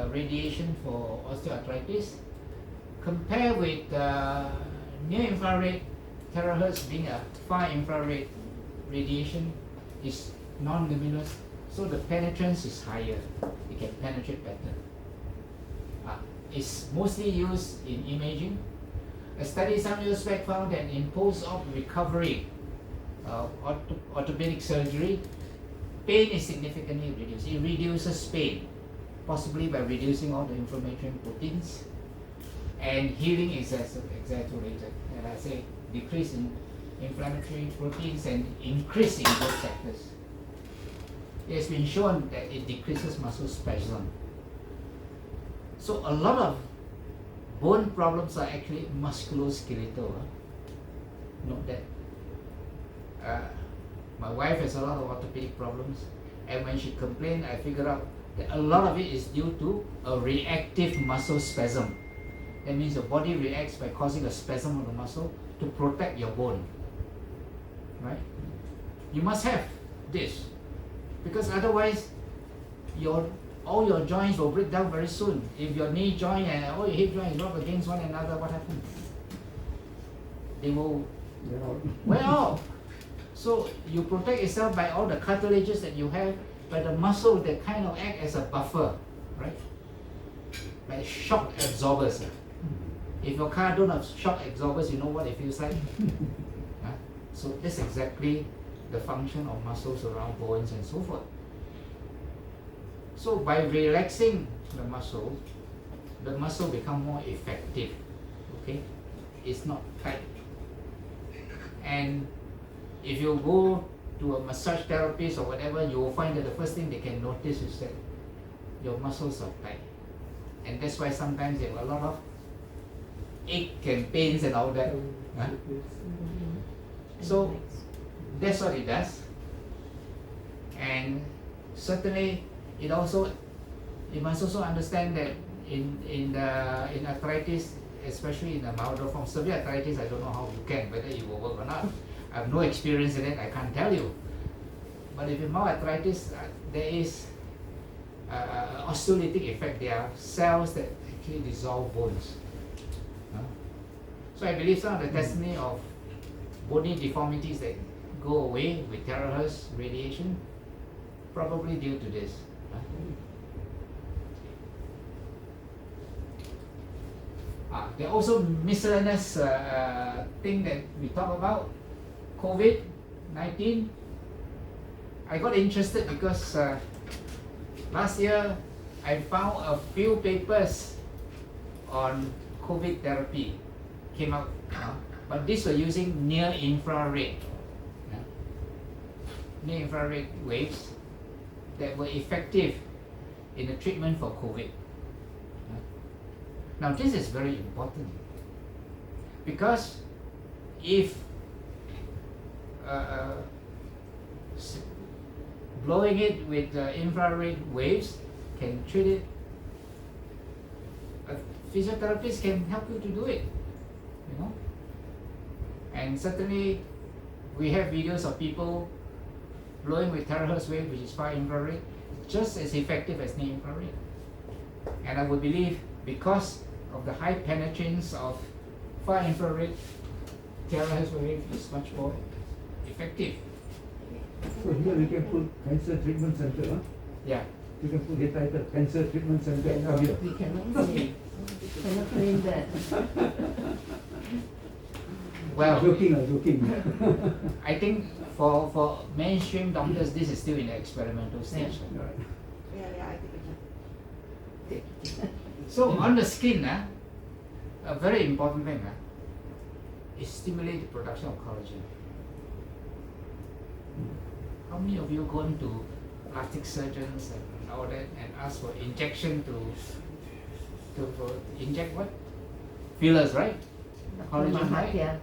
radiation for osteoarthritis. Compare with near infrared terahertz being a far infrared radiation is non-luminous, so the penetrance is higher. It can penetrate better. It's mostly used in imaging. A study some years back found that in post-op recovery, orthopedic surgery, pain is significantly reduced. It reduces pain, possibly by reducing all the inflammatory proteins, and healing is exaggerated. And I say decrease in inflammatory proteins and increase in growth factors. It has been shown that it decreases muscle spasm. So a lot of bone problems are actually musculoskeletal. Note that. My wife has a lot of orthopedic problems, and when she complained, I figured out that a lot of it is due to a reactive muscle spasm. That means your body reacts by causing a spasm of the muscle to protect your bone. Right? You must have this, because otherwise all your joints will break down very soon. If your knee joint and all your hip joints rub against one another, what happens? They will wear out. So you protect yourself by all the cartilages that you have, by the muscle that kind of act as a buffer, right? Like shock absorbers. If your car don't have shock absorbers, you know what it feels like? So that's exactly the function of muscles around bones and so forth. So by relaxing the muscle become more effective. Okay? It's not tight. And if you go to a massage therapist or whatever, you will find that the first thing they can notice is that your muscles are tight. And that's why sometimes you have a lot of ache and pains and all that. So that's what it does. And certainly you must also understand that in arthritis, especially in the milder form, severe arthritis, I don't know how you can, whether it will work or not. I have no experience in it, I can't tell you. But if in mild arthritis, there is osteolytic effect. There are cells that actually dissolve bones. So I believe some of the testimony of bony deformities that go away with terahertz radiation, probably due to this. There are also miscellaneous thing that we talk about. COVID-19. I got interested because last year I found a few papers on COVID therapy came out, but these were using near infrared waves that were effective in the treatment for COVID. Now this is very important, because if blowing it with infrared waves can treat it, a physiotherapist can help you to do it, and certainly we have videos of people blowing with terahertz wave, which is far infrared, just as effective as near infrared. And I would believe because of the high penetrance of far infrared, terahertz wave is much more effective. So here we can put cancer treatment center, huh? Yeah. You can put the title cancer treatment center here. We cannot say, cannot claim that. Well, Joking. I think for mainstream doctors, this is still in the experimental stage. Right. So on the skin, a very important thing is stimulate the production of collagen. How many of you gone to plastic surgeons and all that and ask for injection to inject what? Fillers, right? Collagen, right? Yeah.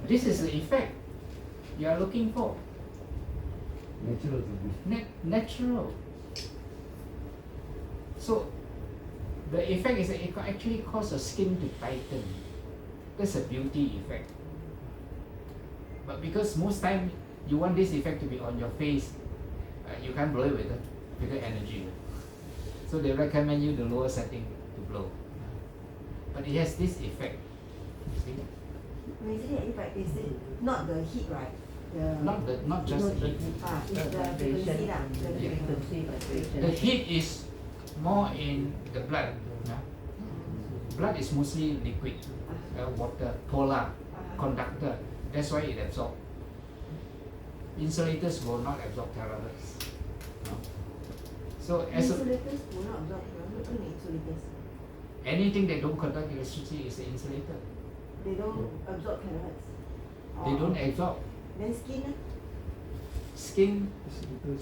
This is the effect you are looking for. Natural. Natural. So the effect is that it actually causes the skin to tighten. That's a beauty effect. But because most time you want this effect to be on your face, you can't blow it with bigger energy. So they recommend you the lower setting to blow. But it has this effect. See? Basically, if I say not the heat, right? Not just the heat. It's the frequency lah. The Yeah. Frequency vibration. The heat is more in the blood. Yeah? Blood is mostly liquid, water, polar, conductor. That's why it absorbs. Insulators will not absorb terahertz. No? So as a, Insulators will not absorb. What do you mean insulators? anything that don't conduct electricity is an insulator. They don't absorb terahertz. They don't absorb. Then skin, Skin,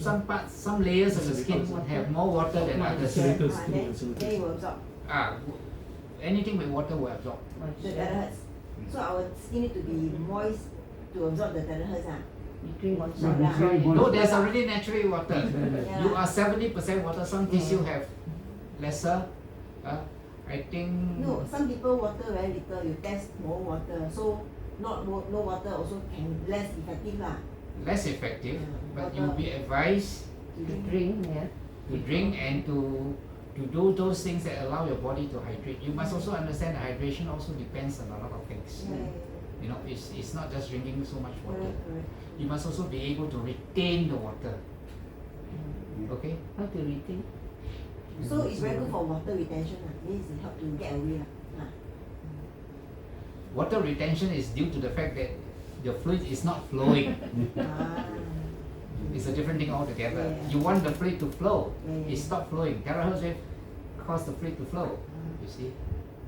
some parts, some layers of the skin have more water than others. Insulators. then it will absorb Anything with water will absorb. the terahertz. So our skin need to be moist to absorb the terahertz. You drink water. So Yeah. naturally No, moist. there's already naturally water. Yeah. You are 70% water. Some tissue have lesser. I think. No, some people water very little. You test more water, so no water also can less effective lah. Less effective, Yeah. but you'll be advised To You drink. drink, yeah. to drink and to do those things that allow your body to hydrate. You must also understand that hydration also depends on a lot of things. Yeah. You know, it's not just drinking so much water. Correct. You must also be able to retain the water. Okay? How to retain? So it's very good for water retention. Means it help to get away lah. Water retention is due to the fact that the fluid is not flowing. It's a different thing altogether. Yeah. You want the fluid to flow. Yeah. It stopped flowing. Terahertz wave cause the fluid to flow. You see?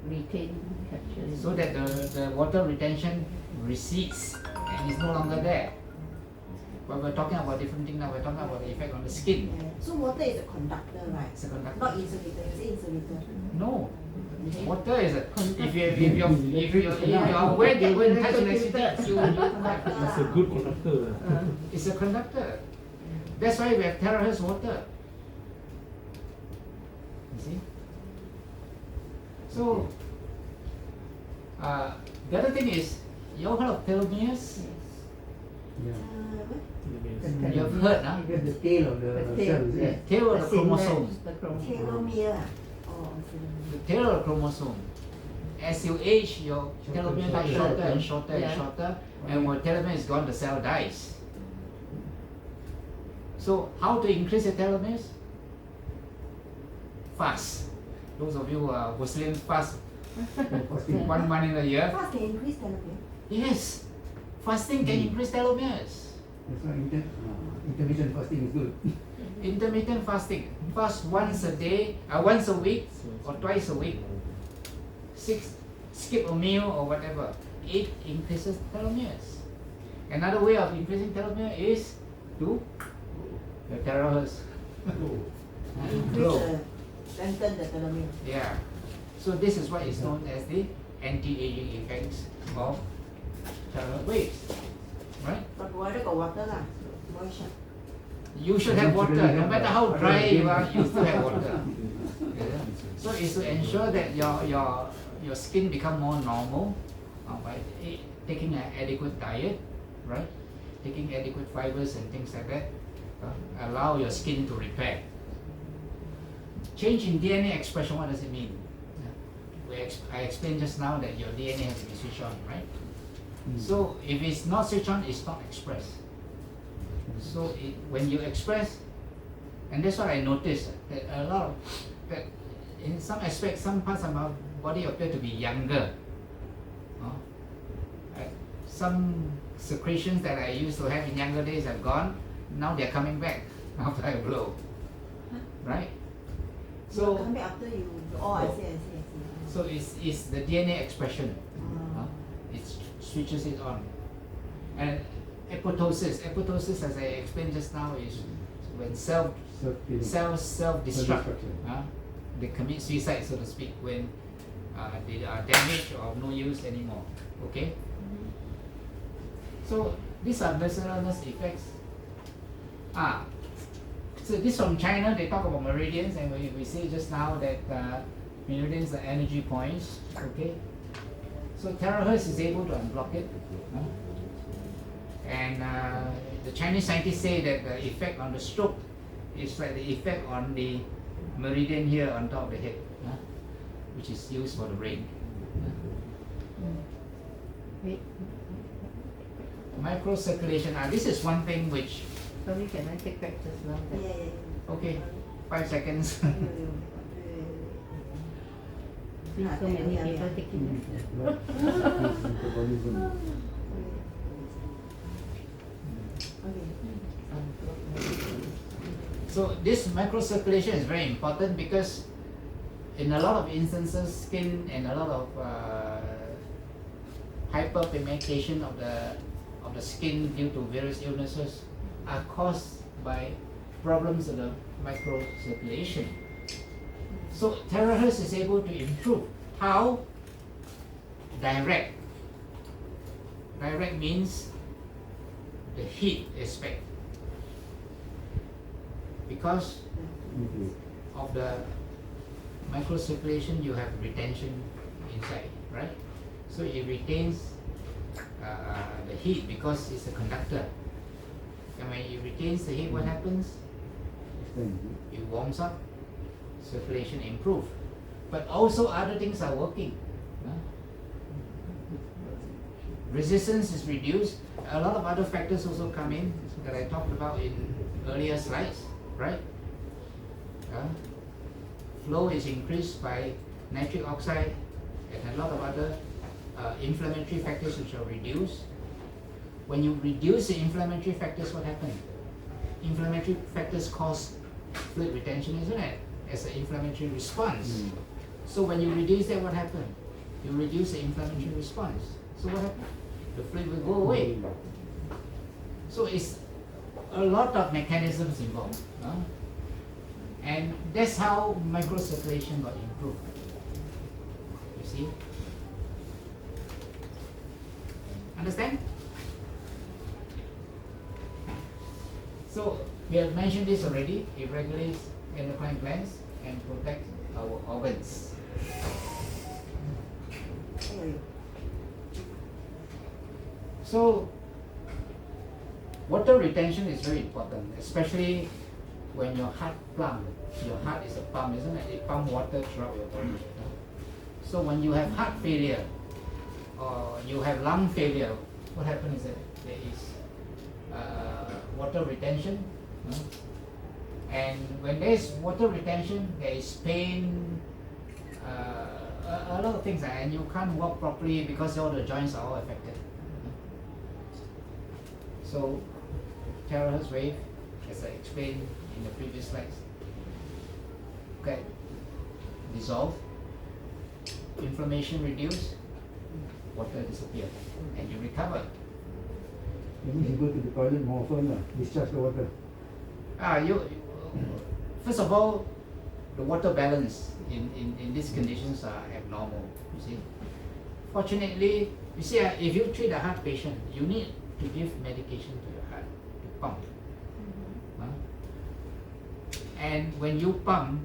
Retain, capture. So that the water retention recedes and is no longer there. But we're talking about different thing now. We're talking about the effect on the skin. Yeah. So water is a conductor, right? It's a conductor. Not insulator. You say insulator. No. Water is a if you are wet when you touch electricity, you It's a good conductor. it's a conductor. That's why we have terahertz water. You see? So the other thing is, you all heard of telomeres? Yeah. What? You have heard, huh? That's the tail of the cell, is it? Tail of the synapse, chromosome. the chromosome. Telomere. Oh, okay. The tail of the chromosome. As you age, your telomere gets shorter and shorter and Yeah. shorter, and when telomere is gone, the cell dies. So, how to increase your telomeres? Fast. Those of you who sleep fast Fasting. 1 month in a year, Fast can increase telomere. yes, fasting can increase telomeres. That's why intermittent fasting is good. Intermittent fasting, fast once a day, once a week, or twice a week. Skip a meal or whatever. It increases telomeres. Another way of increasing telomere is to the terahertz. Increase Grow. strengthen the telomere. Yeah. So this is what is known as the anti-aging effects of terahertz waves, right? But provided got water lah, moisture. You should have water. No matter how dry you are, you still have water. Yeah. So it's to ensure that your skin become more normal by taking an adequate diet, right? Taking adequate fibers and things like that. Allow your skin to repair. Change in DNA expression, what does it mean? I explained just now that your DNA has to be switched on, right? So if it's not switched on, it's not expressed. So when you express, and that's what I noticed, that a lot of, that in some aspects, some parts of our body appear to be younger. Some secretions that I used to have in younger days have gone, now they're coming back after I blow. Right? So So come back after you. Oh, I see. so it's the DNA expression. It switches it on. And apoptosis, as I explained just now, is when cells self-destruct. Self-destruction. They commit suicide, so to speak, when they are damaged or of no use anymore. Okay? So these are miscellaneous effects. So this from China, they talk about meridians, and we say just now that meridians are energy points. Okay? So terahertz is able to unblock it. And the Chinese scientists say that the effect on the stroke is like the effect on the meridian here on top of the head, which is used for the brain. Wait, Microcirculation. This is one thing which, sorry, can I take back just now? That Yeah, yeah. okay, 5 seconds. see so many people taking this. metabolism. So this microcirculation is very important because in a lot of instances, skin and a lot of hyperpigmentation of the skin due to various illnesses are caused by problems in the microcirculation. So THz is able to improve. How? Direct. Direct means the heat aspect. Because Okay. of the microcirculation, you have retention inside, right? So it retains the heat because it's a conductor. And when it retains the heat, what happens? Extend. It warms up, circulation improve. But also other things are working. Resistance is reduced. A lot of other factors also come in that I talked about in earlier slides, right? Flow is increased by nitric oxide and a lot of other inflammatory factors which are reduced. When you reduce the inflammatory factors, what happens? Inflammatory factors cause fluid retention, isn't it? As an inflammatory response. So when you reduce that, what happens? You reduce the inflammatory response. So what happens? The fluid will go away. So it's a lot of mechanisms involved. And that's how microcirculation got improved. You see? Understand? So we have mentioned this already. It regulates endocrine glands and protects our organs. So water retention is very important, especially when your heart pump. Your heart is a pump, isn't it? It pumps water throughout your body. So when you have heart failure or you have lung failure, what happens is that there is water retention. And when there is water retention, there is pain, a lot of things, and you can't walk properly because all the joints are all affected. So THz wave, as I explained in the previous slides, okay, dissolve, inflammation reduce, water disappear, and you recover. That means you go to the toilet more often, discharge the water. First of all, the water balance in these conditions are abnormal, you see. Fortunately, you see, if you treat a heart patient, you need to give medication to your heart, to pump. And when you pump,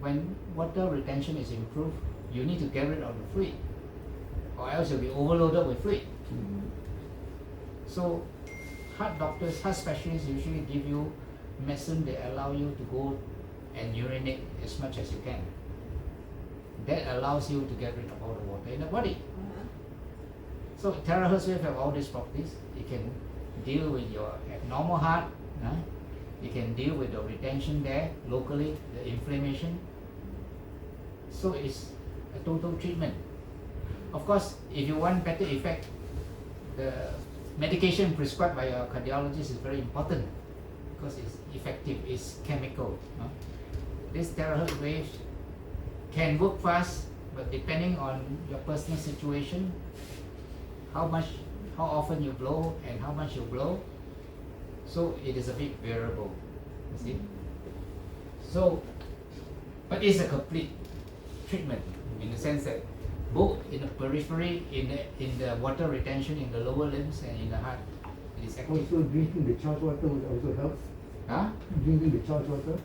when water retention is improved, you need to get rid of the fluid, or else you'll be overloaded with fluid. So heart doctors, heart specialists usually give you medicine that allow you to go and urinate as much as you can. That allows you to get rid of all the water in the body. So THz wave have all these properties. It can deal with your abnormal heart. It can deal with the retention there locally, the inflammation. So it's a total treatment. Of course, if you want better effect, the medication prescribed by your cardiologist is very important because it's effective, it's chemical. This THz wave can work fast, but depending on your personal situation, how often you blow and how much you blow, so it is a bit variable, you see. So, but it's a complete treatment in the sense that both in the periphery, in the water retention in the lower limbs and in the heart, it is active. Also drinking the charged water would also help. Drinking the charged water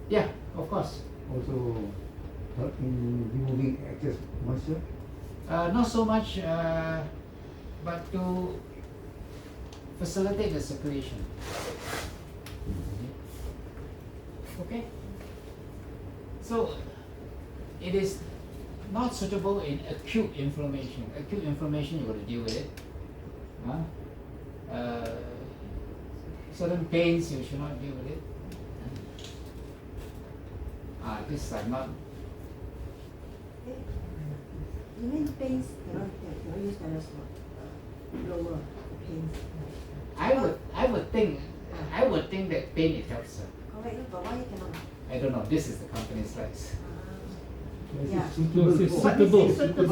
Yeah, of course. also help in removing excess moisture. Not so much, but to facilitate the circulation. Okay? So, it is not suitable in acute inflammation. Acute inflammation, you got to deal with it. Certain pains, you should not deal with it. This I'm not. You mean pains cannot use THz blower for pains? I would think that pain it helps. Correct, but why you cannot? I don't know. This is the company's rights. Yeah. Suitable. But this is Suitable. suitable.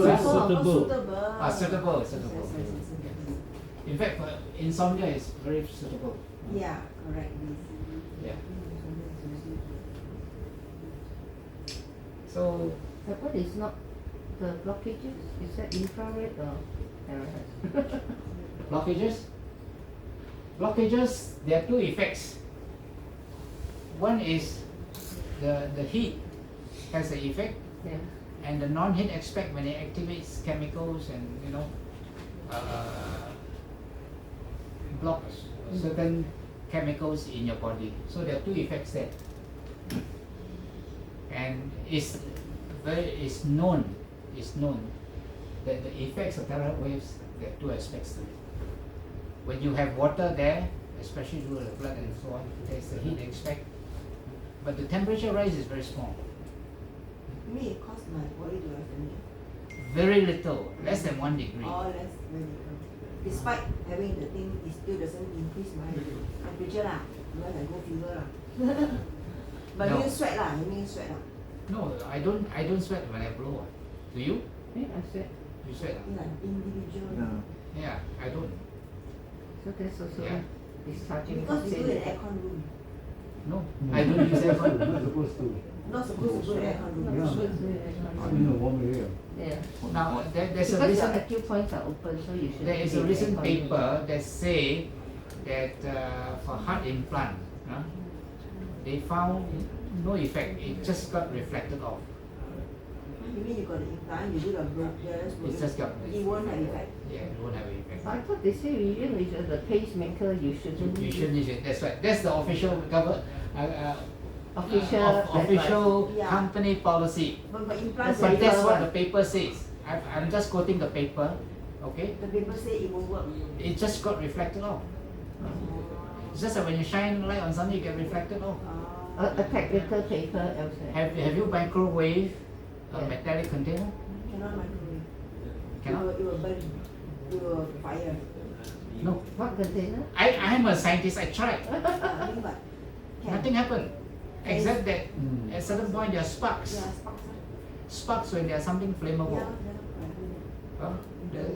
Suitable. Yes. In fact, insomnia is very suitable. Yeah, correct. Yeah. So But what is not the blockages? Is that infrared or terahertz? blockages, there are two effects. One is the heat has an effect, Yeah. and the non-heat aspect when it activates chemicals and blocks certain chemicals in your body. So there are two effects there, and it's known that the effects of terahertz waves, there are two aspects to it. When you have water there, especially through the blood and so on, there's the heat aspect, but the temperature rise is very small. You mean it caused my body to have any? Very little, less than 1 degree. Or less than despite having the thing, it still doesn't increase my temperature lah. Because I go fever lah. But No. you sweat lah. You mean sweat lah? No, I don't sweat when I blow. Do you? Yeah, I said. You sweat? It's like individual. Yeah, I don't. So that's also Yeah. discharging. Because you do in same. aircon room. No, I don't use aircon. Not supposed to. Not supposed to go in aircon room. Yeah. I'm in a warm area. Yeah. Now there's a Because your recent acute points are open, so you should. there is a recent paper that say that for heart implant, they found no effect. It just got reflected off. You mean you got the implant, you do the It's just got. it won't have effect. Yeah, it won't have effect. I thought they say even with the pacemaker, you shouldn't. You shouldn't use it. That's right. That's the official Official. official Yeah. company policy. But implants, But that's what one. the paper says. I'm just quoting the paper. Okay. the people say it won't work. It just got reflected off. It's just that when you shine light on something, you get reflected off. A technical paper elsewhere. Have you microwave a Yeah. metallic container? Cannot microwave. Cannot. It will burn. It will fire. No. What container? I'm a scientist. I tried. I mean, but can. Nothing happened. Except that at certain point there are sparks. Yeah, sparks. Sparks when there's something flammable. Yeah.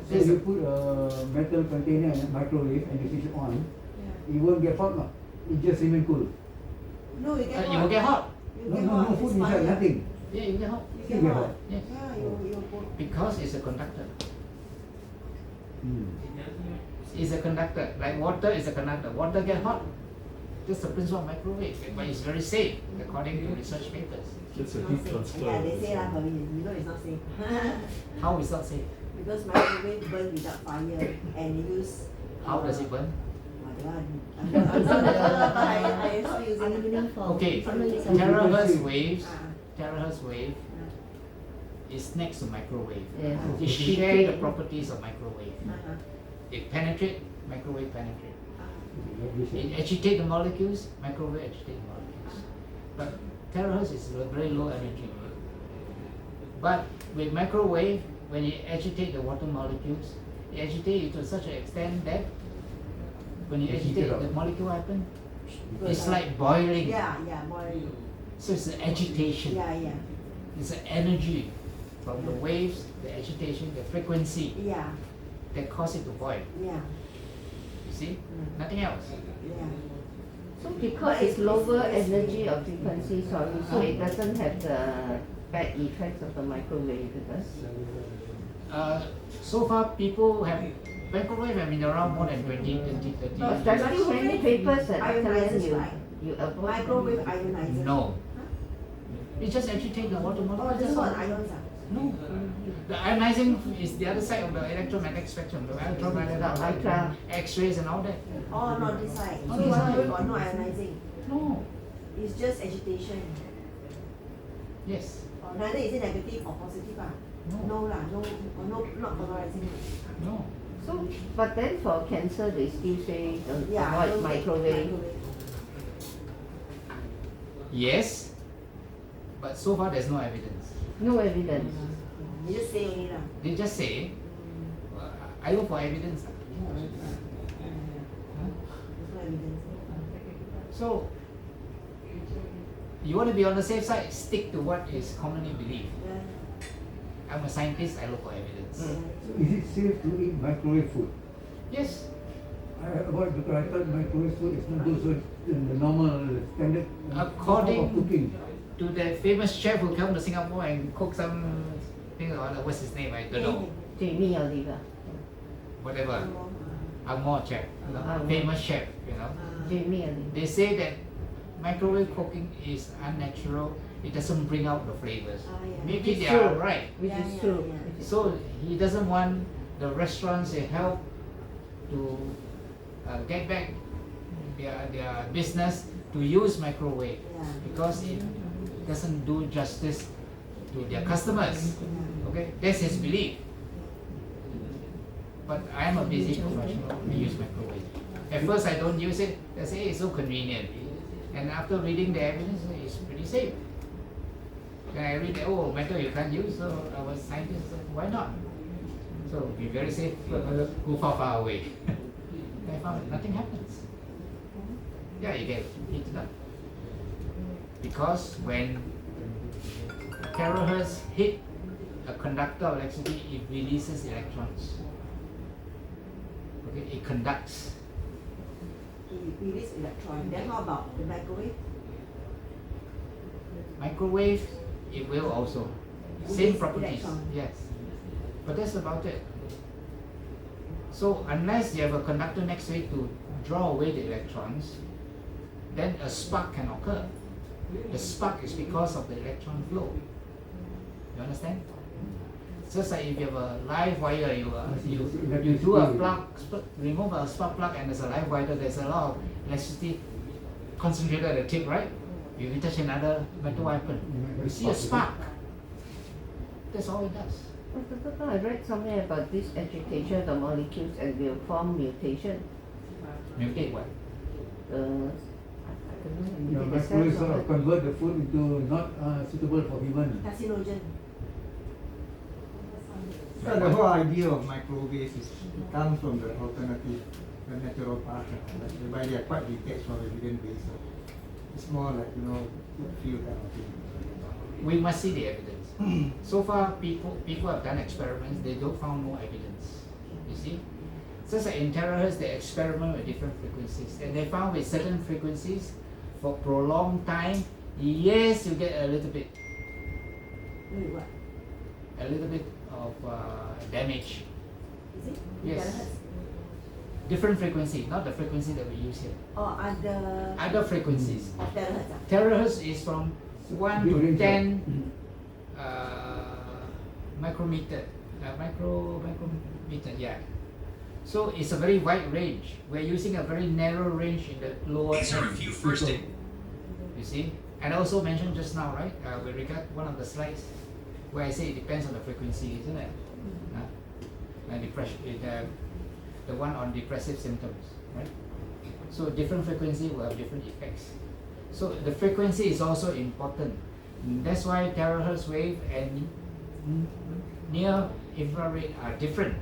So you put a metal container in a microwave and you switch it on, Yeah. it won't get hot, no? It just remain cool. No, you get hot. You will get hot. You No, get no, hot. no It's food inside, fire. nothing. Yeah, you get hot. You Still get get hot. hot. Yes. Yeah, you go. Because it's a conductor. Hmm. It's a conductor. Like water is a conductor. Water get hot. That's the principle of microwave. But it's very safe according to research papers. It's a Not heat safe. transfer. Yeah, they say lah, but you know it's not safe. How is that safe? Because microwave burn without fire and they use. How does it burn? I'm not I stop using it. Okay, terahertz waves. Terahertz wave is next to microwave. Yeah. They share the properties of microwave. Uh-huh. It penetrate, microwave penetrate. Vibration. It agitate the molecules, microwave agitate the molecules. But terahertz is a very low energy. But with microwave, when you agitate the water molecules, you agitate it to such an extent that when you agitate the molecule happen, it's like boiling. Yeah, boiling. So it's an agitation. Yeah. It's an energy from the waves, the agitation, the frequency Yeah. that cause it to boil. Yeah. You see? Mm. Nothing else. Yeah. So because it's lower energy or frequency, so it doesn't have the bad effects of the microwave, because So far people have microwave have been around more than 20, 30 but there's years. still many papers that recommend Ionizes, you right? you avoid Microwave ionizer. No. It just agitate the water Oh, molecules. this that's all. one ions ah. No. The ionizing is the other side of the electromagnetic spectrum, the ultraviolet, X-rays and all that. Oh, not this side. Not So this microwave side. got no ionizing. No. It's just agitation. Yes. Neither is it negative or positive ah. No lah, no, not polarizing. No. So, but then for cancer, they still say Yeah, avoid don't take microwave. Yes, but so far there's no evidence. No evidence. You just say only lah. They just say, I look for evidence. There's no evidence. So, you want to be on the safe side, stick to what is commonly believed. Yeah. I'm a scientist, I look for evidence. So is it safe to eat microwave food? Yes, I avoid because I thought microwave food is not good, so it's the normal standard According- of cooking. to the famous chef who come to Singapore and cook some thing, what's his name, I don't know, Jamie Oliver. whatever, Angmo chef, Angmo. famous chef, Jamie Oliver. They say that microwave cooking is unnatural, it doesn't bring out the flavors. Yeah. Maybe It's they are true. right. Which Yeah, is yeah, true. yeah. Which is So he doesn't want the restaurants to help to get back their business to use microwave Yeah. because it doesn't do justice to their customers. Okay, that's his belief. But I am a busy professional. I use microwave. At first I don't use it. I say it's so convenient. And after reading the evidence, it's pretty safe. Then I read that, oh, metal you can't use, so I was scientist, so why not? So be very safe, go far away. I found nothing happens. Yeah, you get heat it up. Because when terahertz hit a conductor of electricity, it releases electrons. Okay, it conducts. It release electron. Then how about the microwave? Microwave, it will also. Same Release properties, electron. yes. But that's about it. So unless you have a conductor next to it to draw away the electrons, then a spark can occur. The spark is because of the electron flow. You understand? Just like if you have a live wire, you do a plug, remove a spark plug and there's a live wire, there's a lot of electricity concentrated at the tip, right? If you touch another metal weapon, you see a spark. That's all it does. Dr. I read somewhere about this agitation of the molecules and will form mutation. Mutate what? I don't know, Your mutate the microwave cells sort or of what. convert the food into not suitable for human. Carcinogen. So the whole idea of microwaves is it comes from the alternative, the natural path, whereby they are quite detached from evidence base. So it's more like good feel kind of thing. We must see the evidence. So far, people have done experiments. They don't found no evidence. You see, just like in terahertz, they experiment with different frequencies, and they found with certain frequencies, for prolonged time, yes, you get a little bit Wait, what? of damage. Is it? Yes. Terahertz? Different frequency, not the frequency that we use here. Or other Other frequencies. of terahertz? Terahertz is from 1 Big to range, 10 micrometer. Micrometer, yeah. So it's a very wide range. We're using a very narrow range in the lower end. You see? And I also mentioned just now, right? With regard one of the slides where I say it depends on the frequency, isn't it? And depression, the one on depressive symptoms, right? So different frequency will have different effects. So the frequency is also important. That's why terahertz wave and near infrared are different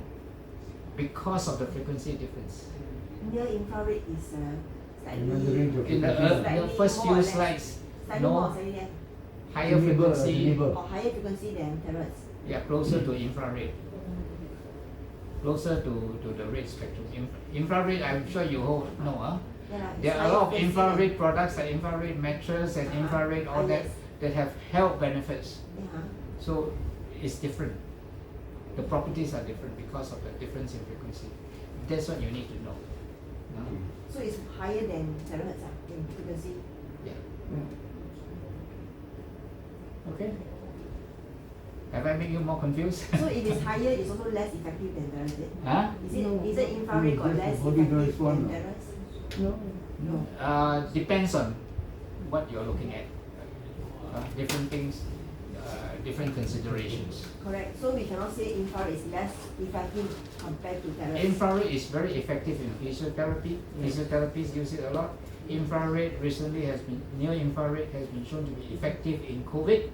because of the frequency difference. Near infrared is Another range slightly, of In the frequency. first more or few less. slides, slightly more, no slightly less, higher Neighbor, frequency, neighbor. or higher frequency than terahertz. yeah, closer to infrared, closer to the red spectrum. Infrared, I'm sure you all know, huh? Yeah, lah, it's There are a higher lot of frequency infrared products like infrared mattress and infrared all that yes. that have health benefits. than- Yeah. So it's different. The properties are different because of the difference in frequency. That's what you need to know. No? So it's higher than terahertz in frequency. Yeah. Okay. Have I made you more confused? So if it's higher, it's also less effective than terahertz. Is it? Huh? Is it infrared got Just less the body effective noise one, than no? terahertz? No. Depends on what you're looking at. Different things, different considerations. Correct. So we cannot say infrared is less effective compared to THz. Infrared is very effective in physiotherapy. Physiotherapists use it a lot. Infrared recently has been, near infrared has been shown to be effective in COVID,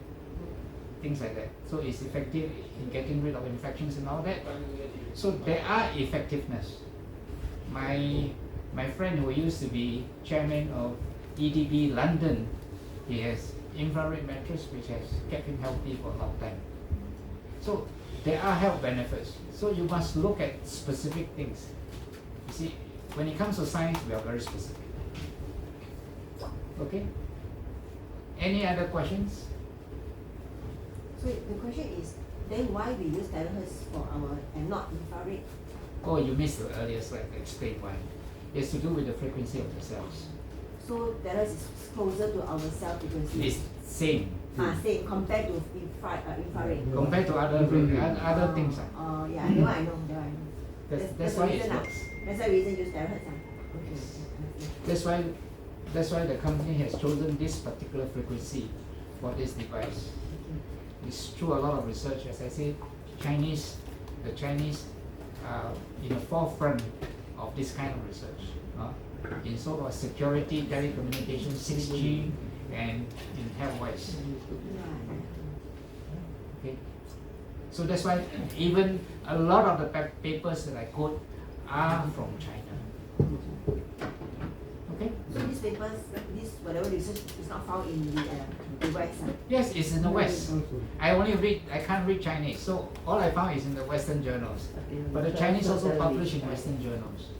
things like that. So it's effective in getting rid of infections and all that. So there are effectiveness. My friend who used to be chairman of EDB London, he has infrared mattress which has kept him healthy for a long time. So there are health benefits. So you must look at specific things. You see, when it comes to science, we are very specific. Okay? Any other questions? So the question is, then why we use THz for our and not infrared? Oh, you missed the earlier slide to explain why. It's to do with the frequency of the cells. So THz is closer to our cell frequency. It's same Same compared to infrared. compared to other things. Yeah, that one I know. That's the why reason it works. That's the reason use THz. Okay. That's why the company has chosen this particular frequency for this device. It's through a lot of research, as I said. The Chinese are in the forefront of this kind of research. In sort of security, telecommunication, 6G, and in health-wise. Okay. So that's why even a lot of the papers that I quote are from China. Okay. So these papers, this whatever research is not found in the West. Yes, it's in the West. I can't read Chinese, so all I found is in the Western journals. But the Chinese also publish in Western journals.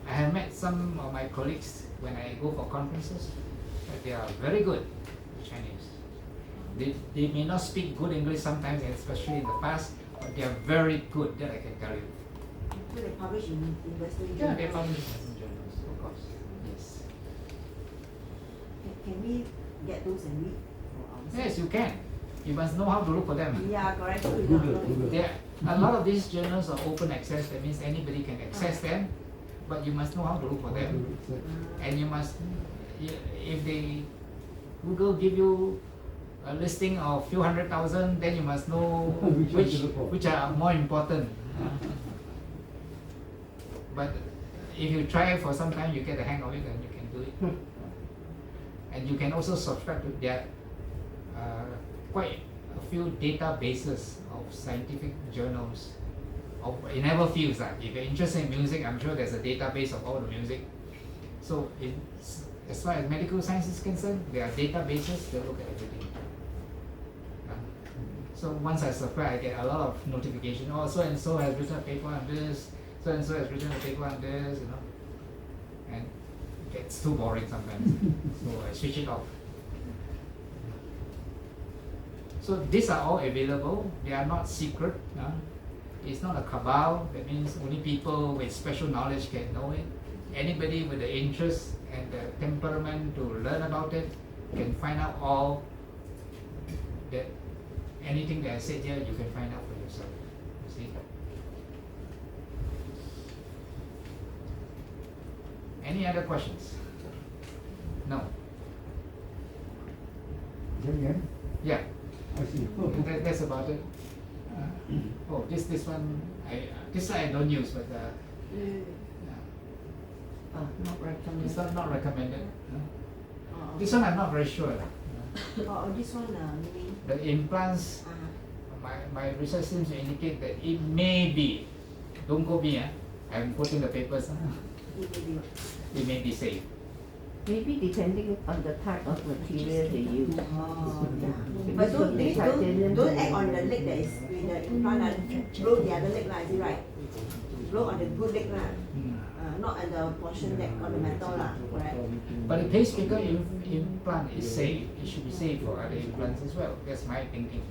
I have met some of my colleagues when I go for conferences. They are very good, Chinese. They may not speak good English sometimes, especially in the past, but they are very good, that I can tell you. So they publish in Western journals? Yeah, they publish in Western journals, of course. Yes. Can we get those and read for ourselves? Yes, you can. You must know how to look for them. Yeah, correct. So we don't know. A lot of these journals are open access, that means anybody can access them, but you must know how to look for them. And you must, if Google give you a listing of few 100,000, then you must know which are more important. But if you try it for some time, you get the hang of it, then you can do it. And you can also subscribe to their quite a few databases of scientific journals in every fields. If you're interested in music, I'm sure there's a database of all the music. So as far as medical science is concerned, there are databases that look at everything. So once I subscribe, I get a lot of notification. Oh, so and so has written a paper on this. So and so has written a paper on this. And it gets too boring sometimes. So I switch it off. So these are all available. They are not secret. It's not a cabal. That means only people with special knowledge can know it. Anybody with the interest and the temperament to learn about it can find out all that. Anything that I said here, you can find out for yourself. You see? Any other questions? No. Yeah. I see. That's about it. This one I don't use, but Not recommended. it's not recommended. This one I'm not very sure. This one, maybe. The implants, my research seems to indicate that it may be. Don't quote me. I'm quoting the papers. It may be safe. Maybe depending on the type of material they use. But don't act on the leg that is with the implant. Blow the other leg, is it right? Blow on the good leg, not on the portion that on the metal, correct? But the pacemaker implant is safe. It should be safe for other implants as well. That's my thinking.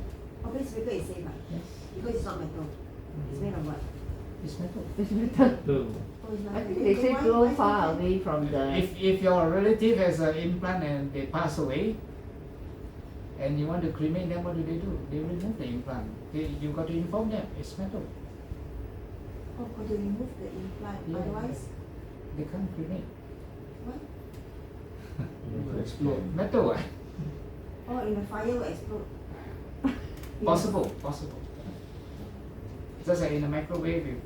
Pacemaker is safe, because it's not metal. It's made of what? It's metal. It's metal. The I think they say blow far away from the. If your relative has an implant and they pass away, and you want to cremate them, what do? They remove the implant. You got to inform them it's metal. Oh, got to remove the implant. Yeah. Otherwise, They can't cremate. what? Explode. Metal. Oh, in the fire will explode. Possible. Just like in a microwave,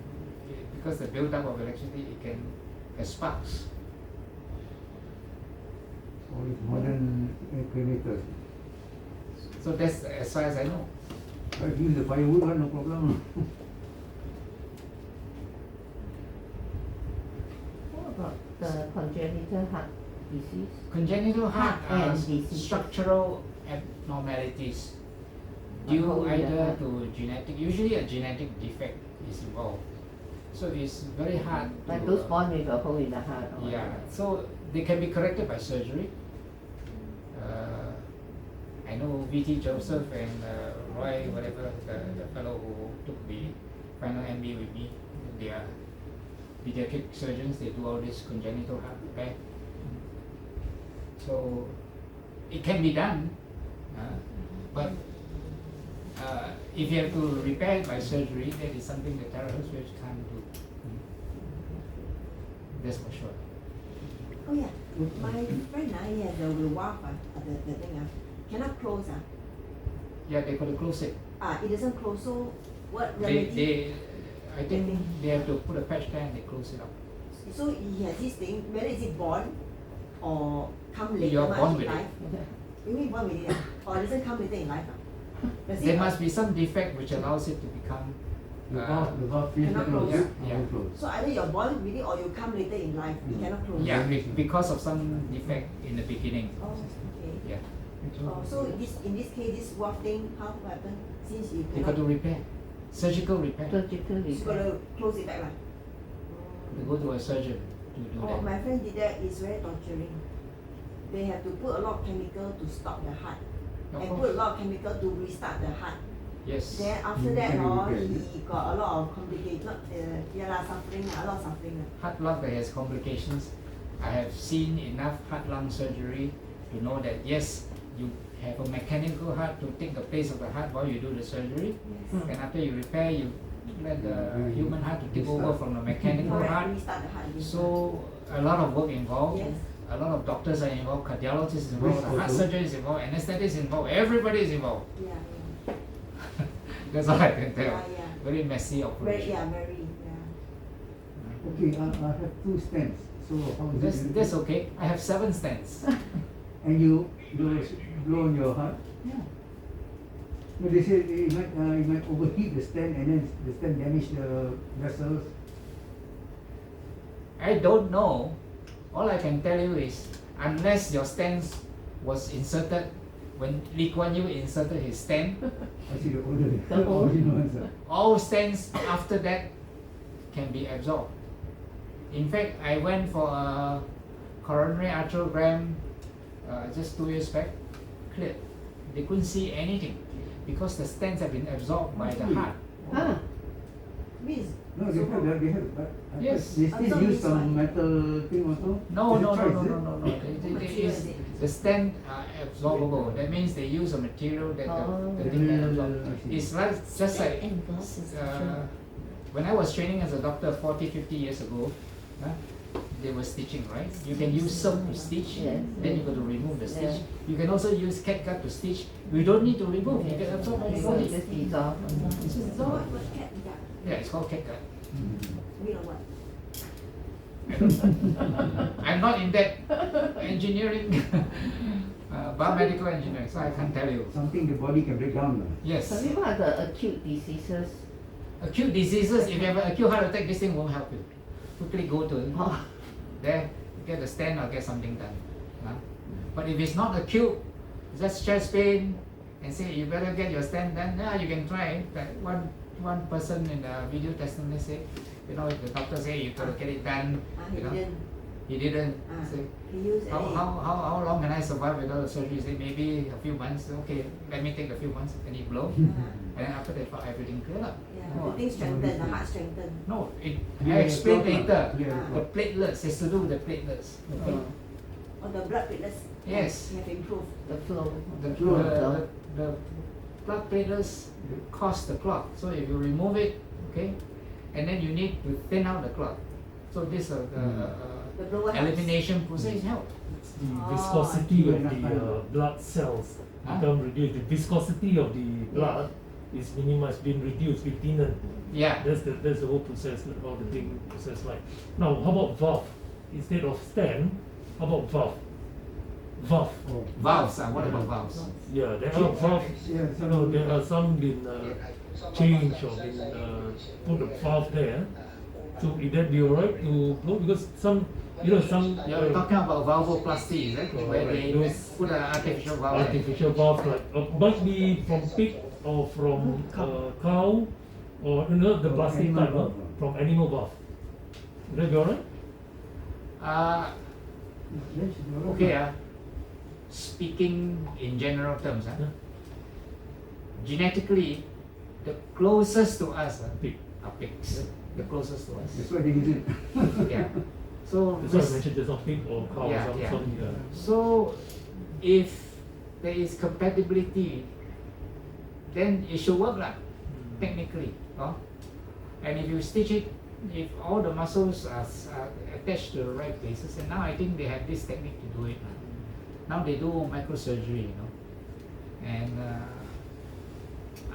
because the build-up of electricity, it can have sparks. All these modern cremators. So that's as far as I know. I use the firewood one, no problem. What about the congenital heart disease? Congenital heart Heart and are diseases. structural abnormalities due How will either that to usually a genetic defect is involved. So it's very hard Like to, those born with a hole in the heart or yeah, whatever. so they can be corrected by surgery. I know VT Joseph and Roy, whatever, the fellow who took the final MB with me, they are pediatric surgeons, they do all this congenital heart repair. So it can be done, but if you have to repair it by surgery, that is something that THz can't do. That's for sure. Oh yeah, my friend he has the WAF, the thing cannot close Yeah, they could close it. it doesn't close, so what They I think they have to put a patch there and they close it up. So he has this thing, whether is it born or come later You're much born in with it. life? You mean born with it or doesn't come later in life? Does There it? must be some defect which allows it to become. The valve feels cannot like close. Yeah. close. So either you're born with it or you come later in life, it cannot close. Yeah, because of some defect in the beginning. Oh, okay. Yeah, Oh, so in this case, this WAF thing, how happened? Since you they got to cannot, repair, surgical repair. Surgical you got repair. to close it back, lah. They go to a surgeon to do Oh, that. my friend did that. It's very torturing. They have to put a lot of chemical to stop the heart, Of and course. put a lot of chemical to restart the heart. Yes. Then after Mm, that, can you repair he it? got a lot of complicated, suffering, a lot of suffering. Heart lung that has complications. I have seen enough heart lung surgery to know that yes, you have a mechanical heart to take the place of the heart while you do the surgery. Yes. And after you repair, you let the Mm. human heart to take over from the mechanical Correct, heart. restart the heart again. So a lot of work involved. Yes. A lot of doctors are involved, cardiologists is involved, Yes, heart also. surgeon is involved, anesthetists is involved, everybody is involved. Yeah, That's all I can tell. yeah. Very messy Very, operation. very, Okay, I have 2 stents. So how is it? That's okay. I have 7 stents. And you blow on your heart? Yeah. No, they say it might overheat the stent and then the stent damage the vessels. I don't know. All I can tell you is, unless your stent was inserted when Lee Kuan Yew inserted his stent, I see the older, The whole- original ones. all stents after that can be absorbed. In fact, I went for a coronary arteriogram just 2 years back, cleared. They couldn't see anything because the stents have been absorbed by the heart. Huh? Means, No, they have, but I Yes. they Absorb still use means some what? metal thing also. No, Is it no, no, choice, no, is no, it? no, no. They Material, use, is it? the stent are absorbable. That means they use a material that Oh. the thing can I absorb. see. It's like just like when I was training as a doctor 40, 50 years ago, they were stitching, right? You can use silk to stitch, Yes. then you got to remove the stitch. Yeah. You can also use catgut to stitch. You don't need to remove, you can absorb by the So body. it just dissolve. It's just so dissolve. what cat is that? Yeah, it's called catgut. Mean or what? I'm not in that engineering, biomedical engineering, so I can't tell you. Something the body can break down. Yes. So what are the acute diseases? Acute diseases, if you have an acute heart attack, this thing won't help you. Quickly go to Oh. there, get a stent or get something done. But if it's not acute, just chest pain and say you better get your stent done, you can try. Like one person in the video testimony said, the doctor say you gotta get it done. He didn't. He didn't. Say, He used any. how long can I survive without the surgery? He said maybe a few months. Okay, let me take a few months. And he blow. And then after that, everything cleared up. Yeah, the thing strengthened, the heart strengthened. No, I Clear explain the clot, later. clear the The platelets has to do with the platelets. Okay? Or the blood platelets Yes. have improved. The flow. The blood platelets cause the clot. So if you remove it, okay, and then you need to thin out the clot. So this The blower helps. elimination process help. The Oh, viscosity I of see. the blood cells Huh? become reduced. The viscosity of the blood is minimized, been reduced, been thinner. Yeah. That's the whole process, how the thing process like. Now, how about valve? Instead of stent, how about valve? Valve. Oh. Valves. What about valves? Yeah, there are valve. Yeah, You know, there are some been changed or been put a valve there. So is that be alright to blow? Because some, you know, some You're talking about valvoplasty, is it? Where right, they those put an artificial valve. artificial valve like might be from pig or from cow or you know the From plastic animal type valve. from animal valve. Would that be alright? That should be all right. Okay. Speaking in general terms, Yeah. genetically, the closest to us Pig. are pigs. The closest to us. That's why they use it. Yeah. So That's why I this- mentioned just now pig or cow Yeah, or some, yeah. some So, if there is compatibility, then it should work lah, technically. And if you stitch it, if all the muscles are attached to the right places, and now I think they have this technique to do it. Now they do microsurgery, and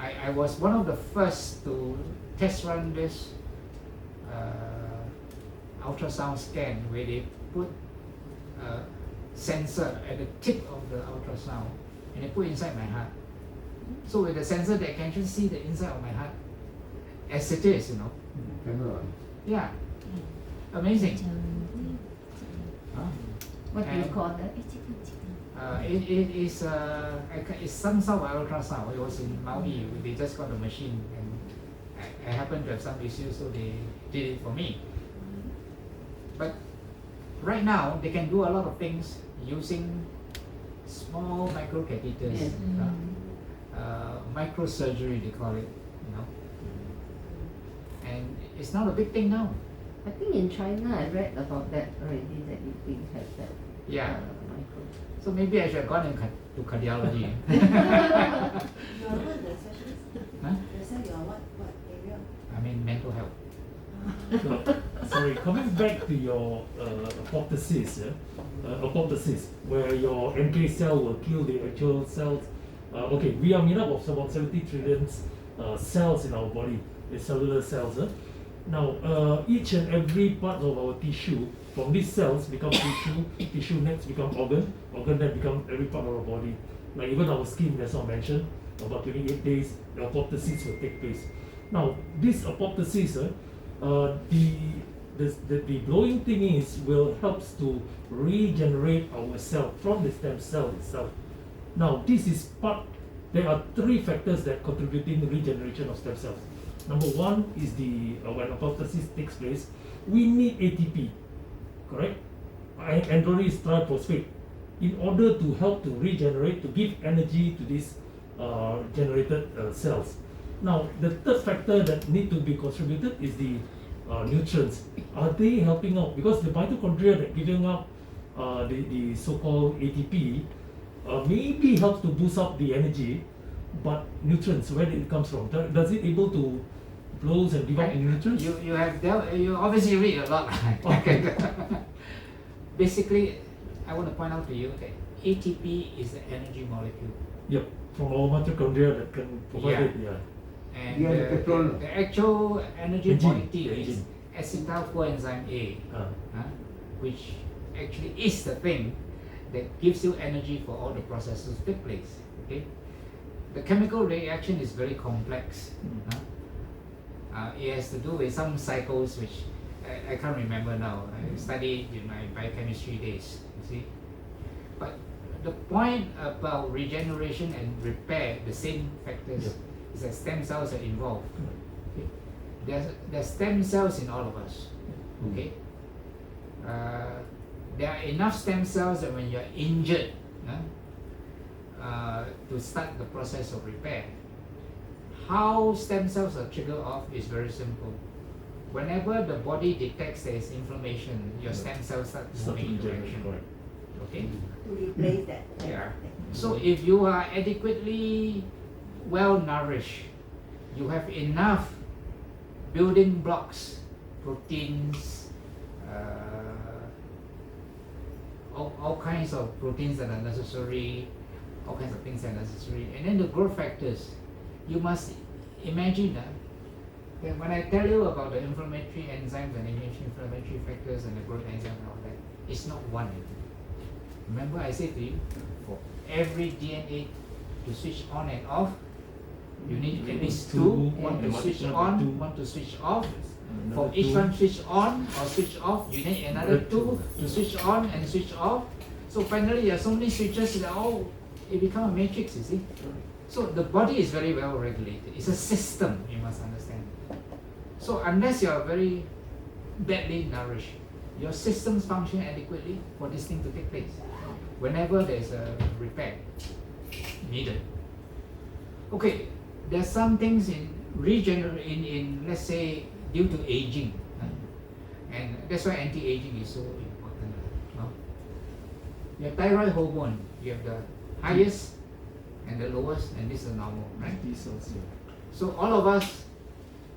I was one of the first to test run this ultrasound scan where they put a sensor at the tip of the ultrasound and they put inside my heart. So with the sensor they can actually see the inside of my heart as it is, Camera. Yeah. Amazing. Huh? What do you And- call that? It is it's some sort of ultrasound. It was in Maui. They just got the machine, and I happened to have some issues, so they did it for me. But right now, they can do a lot of things using small microcatheters, Yes. microsurgery they call it, and it's not a big thing now. I think in China I read about that already, that you think have that Yeah. micro. So maybe I should have gone to cardiology. You are what the specialist? Huh? You say you are what area? I mean mental health. So, sorry, coming back to your hypothesis, hypothesis where your NK cell will kill the actual cells. Okay, we are made up of about 70 trillion cells in our body, the cellular cells. Now, each and every part of our tissue, from these cells become tissue, tissue next become organ, organ then become every part of our body. Like even our skin, that's not mentioned, about 28 days, the apoptosis will take place. Now, this apoptosis, the blowing thing will helps to regenerate our cell from the stem cell itself. Now, this is part. There are three factors that contribute in the regeneration of stem cells. Number one is when apoptosis takes place, we need ATP, correct? Androgen triphosphate, in order to help to regenerate, to give energy to these generated cells. Now, the third factor that need to be contributed is the nutrients. Are they helping out? Because the mitochondria that giving out the so-called ATP maybe helps to boost up the energy, but nutrients, where it comes from? Does it able to blows and give out the nutrients? You obviously read a lot. Okay. Basically, I want to point out to you that ATP is the energy molecule. Yep, from our mitochondria that can provide Yeah. it. Yeah. And Yeah, the petrol. the actual energy Engine, molecule the is engine. acetyl coenzyme A, Uh, which actually is the thing that gives you energy for all the processes to take place. Okay, the chemical reaction is very complex. It has to do with some cycles which I can't remember now. I studied in my biochemistry days. You see, but the point about regeneration and repair, the same factors, is that stem cells are involved. Okay? There's stem cells in all of us. Okay. There are enough stem cells that when you're injured, to start the process of repair. How stem cells are triggered off is very simple. Whenever the body detects there is inflammation, your stem cells start start to moving into regenerate, action. correct. Okay. To replace that. Yeah. So if you are adequately well nourished, you have enough building blocks, proteins, all kinds of proteins that are necessary, all kinds of things that are necessary, and then the growth factors. You must imagine that when I tell you about the inflammatory enzymes and inflammatory factors and the growth enzyme and all that, it's not one. Remember I said to you, for every DNA to switch on and off, you need at least two, one to switch on, one to switch off. For each one switch on or switch off, you need another two to switch on and switch off. So finally there are so many switches that it becomes a matrix, you see. So the body is very well regulated. It's a system, you must understand. So unless you are very badly nourished, your systems function adequately for this thing to take place. Whenever there's a repair needed. Okay, there's some things in let's say due to aging, and that's why anti-aging is so important. Your thyroid hormone, you have the highest and the lowest, and this is normal, right? So all of us,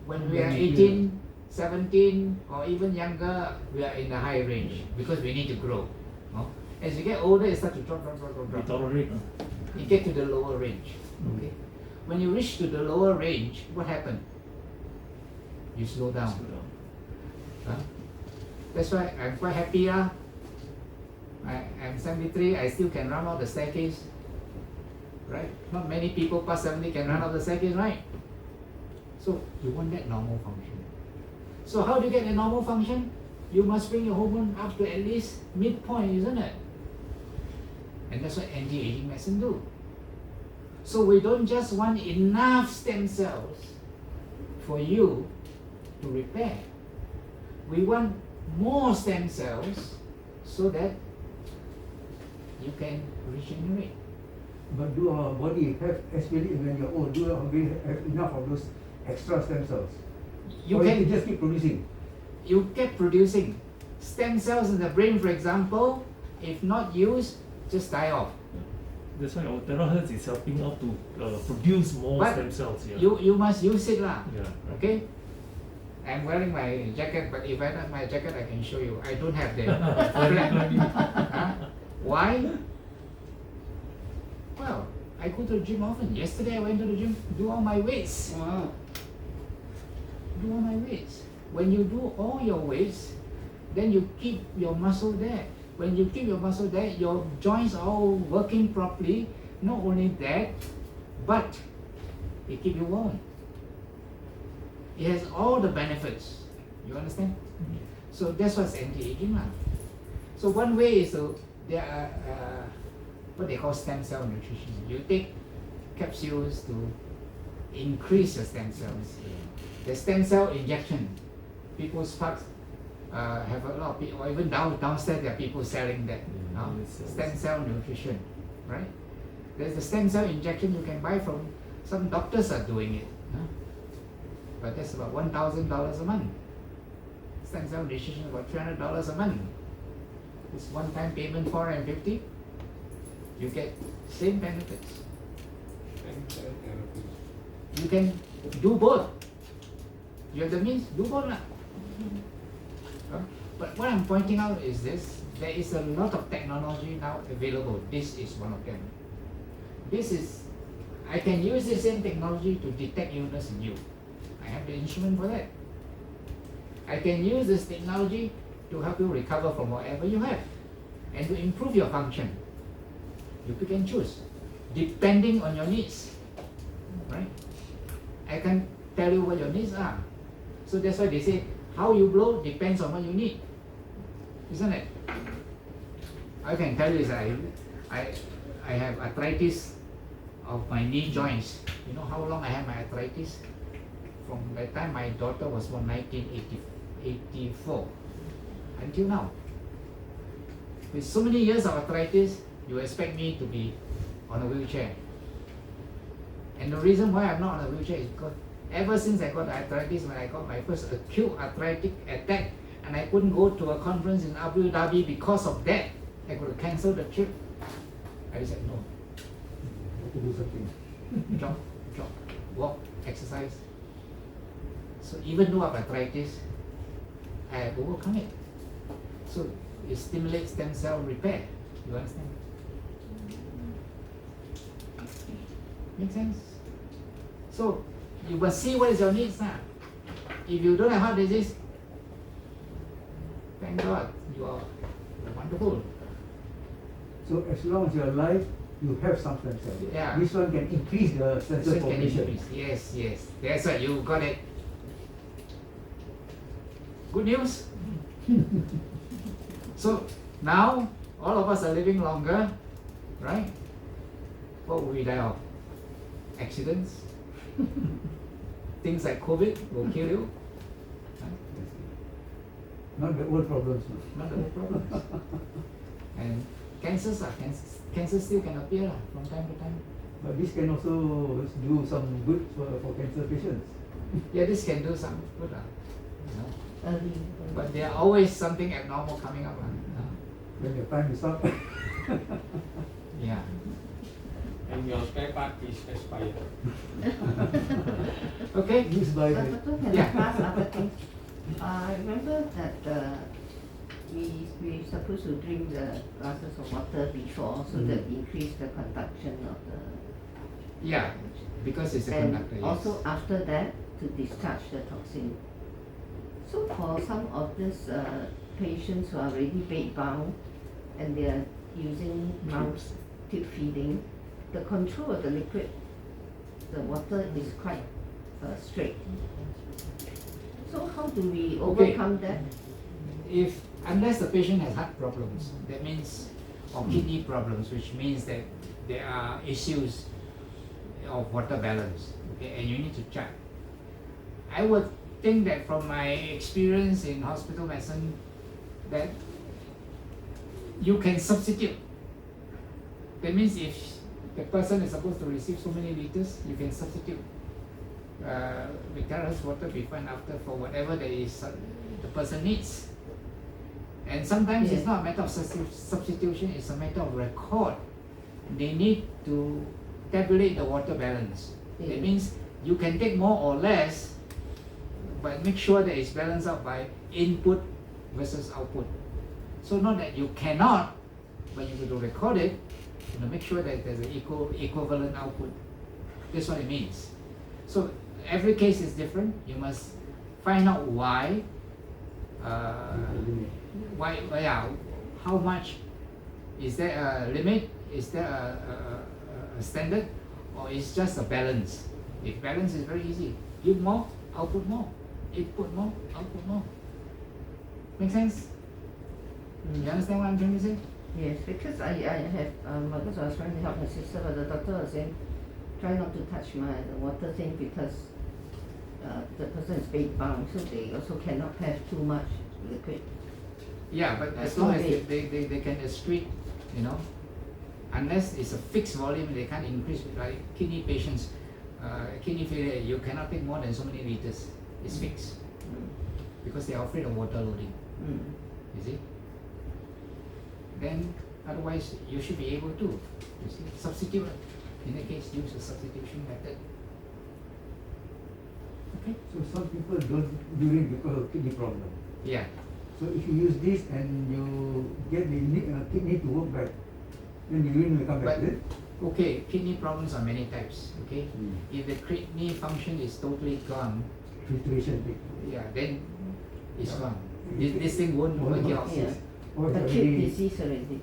when we are 18, 17, or even younger, we are in the high range because we need to grow. As you get older, it starts to drop. You get to the lower range. Okay. When you reach to the lower range, what happens? You slow down. That's why I'm quite happy. I'm 73. I still can run up the staircase. Right? Not many people past 70 can run up the staircase, right? So you want that normal function. So how do you get the normal function? You must bring your hormone up to at least midpoint, isn't it? And that's what anti-aging medicine do. So we don't just want enough stem cells for you to repair. We want more stem cells so that you can regenerate. But do our body have, especially when you're old, do our body have enough of those extra stem cells? You or can you just keep producing? You keep producing. Stem cells in the brain, for example, if not used, just die off. That's why our THz is helping out to produce more But stem cells. Yeah. You must use it lah. Yeah. Okay? I'm wearing my jacket, but if I don't have my jacket, I can show you. I don't have the flap. Why? Well, I go to the gym often. Yesterday I went to the gym, do all my weights. Do all my weights. When you do all your weights, then you keep your muscle there. When you keep your muscle there, your joints are all working properly. Not only that, but it keeps you warm. It has all the benefits. You understand? So that's what's anti-aging lah. So one way is there are what they call stem cell nutrition. You take capsules to increase your stem cells. The stem cell injection. People's parks have a lot of people, or even downstairs there are people selling that. Stem cell nutrition, right? There's the stem cell injection you can buy from, some doctors are doing it. But that's about $1,000 a month. Stem cell nutrition is about $300 a month. It's one-time payment, $450. You get same benefits. You can do both. You have the means, do both lah. But what I'm pointing out is this: there is a lot of technology now available. This is one of them. I can use the same technology to detect illness in you. I have the instrument for that. I can use this technology to help you recover from whatever you have and to improve your function. You pick and choose, depending on your needs, right? I can tell you what your needs are. So that's why they say, how you blow depends on what you need, isn't it? I can tell you is I have arthritis of my knee joints. You know how long I have my arthritis? From the time my daughter was born, 1984, until now. With so many years of arthritis, you expect me to be on a wheelchair. And the reason why I'm not on a wheelchair is because ever since I got arthritis, when I got my first acute arthritic attack, and I couldn't go to a conference in Abu Dhabi because of that, I could have cancelled the trip. I said no. To do something. Jog, walk, exercise. So even though I have arthritis, I have overcome it. So it stimulates stem cell repair. You understand? Make sense? So You must see what is your needs now. If you don't have heart disease, thank God, you are wonderful. So as long as you're alive, you have some stem cells. Yeah. This one can increase the stem So cell it can population. increase. Yes, yes. That's right, you got it. Good news. So now all of us are living longer, right? What will we die of? Accidents? Things like COVID will kill you. Not the old problems. No. Not the whole problem. And cancers are cancer still can appear from time to time. But this can also do some good for cancer patients. Yeah, this can do some good. You know. Early. But there are always something abnormal coming up. When your time is up. Yeah. And your spare part is expired. Okay. Used by the Doctor, can Yeah. I ask other things? I remember that we supposed to drink the glasses of water before so that increase the conduction of the. Yeah, because it's a And conductor. Yes. also after that to discharge the toxin. So for some of these patients who are already bed bound and they are using mouth tube feeding, the control of the liquid, the water is quite straight. So how do we overcome that? If unless the patient has heart problems, that means, or kidney problems, which means that there are issues of water balance, okay, and you need to check. I would think that from my experience in hospital medicine, that you can substitute. That means if the person is supposed to receive so many liters, you can substitute with THz water before and after for whatever that is the person needs. And sometimes it's not a matter of substitution, it's a matter of record. They need to tabulate the water balance. That means you can take more or less, but make sure that it's balanced out by input versus output. So not that you cannot, but you have to record it, make sure that there's an equivalent output. That's what it means. So every case is different. You must find out why. How much? Is there a limit? Is there a standard? Or is just a balance? If balance is very easy, give more, output more, input more, output more. Make sense? You understand what I'm trying to say? Yes, because I have because I was trying to help my sister, but the doctor was saying try not to touch my water thing because the person is bed bound, so they also cannot have too much liquid. Yeah, but as long as they can excrete, unless it's a fixed volume, they can't increase. Like kidney patients, kidney failure, you cannot take more than so many liters. It's fixed because they are afraid of water loading. You see? Then otherwise you should be able to. You see, substitute. In that case, use a substitution method. Okay. So some people don't urine because of kidney problem. Yeah. So if you use this and you get the kidney to work back, then the urine will come back. But, okay, kidney problems are many types. Okay, if the kidney function is totally gone, Filtration thing. yeah, then it's gone. This thing won't work out. Yeah. Or it's Acute already disease already.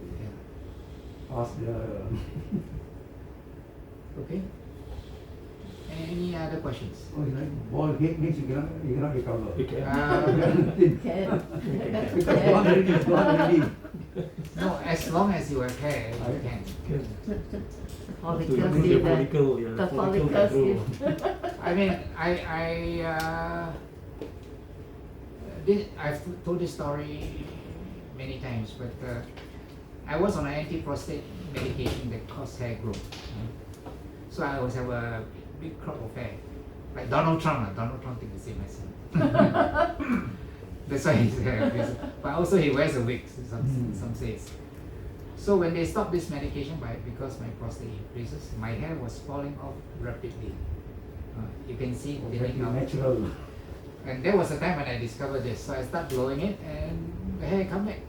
past the. Okay. Any other questions? Oh, it's like ball head means you cannot recover. You can. Because gone already is gone already. No, as long as you have hair, you can. To Follicles remove in the follicle, yeah, the follicle follicles control. I mean, I've told this story many times, but I was on an anti-prostate medication that caused hair growth. So I always have a big crop of hair, like Donald Trump. Donald Trump thinks the same medicine. That's why his hair appears. But also he wears a wig. Some says. So when they stopped this medication, because my prostate increases, my hair was falling off rapidly. You can see it thinning out. Natural. And there was a time when I discovered this. So I started blowing it, and the hair come back.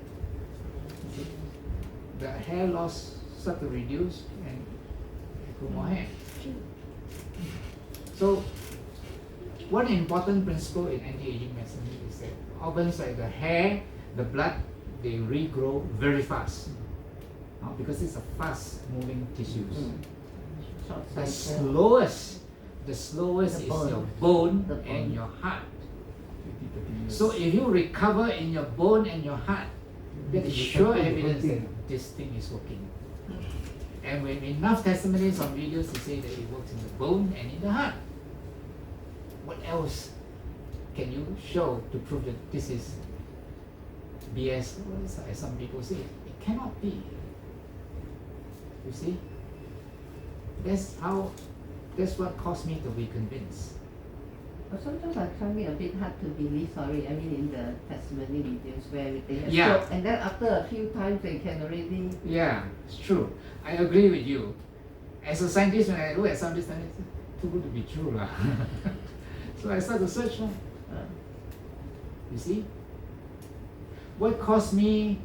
See? The hair loss started to reduce, and I grew more hair. So one important principle in anti-aging medicine is that organs like the hair, the blood, they regrow very fast. Because it's a fast-moving tissues. The slowest is your bone and your heart. So if you recover in your bone and your heart, that is sure evidence that this thing is working. And when enough testimonies on videos to say that it works in the bone and in the heart, what else can you show to prove that this is BS, as some people say? It cannot be. You see? That's what caused me to be convinced. But sometimes I find it a bit hard to believe, sorry, I mean in the testimony videos where they have Yeah. stroke, and then after a few times they can already... Yeah, it's true. I agree with you. As a scientist, when I look at some of this, it's too good to be true. So I start to search. You see? What caused me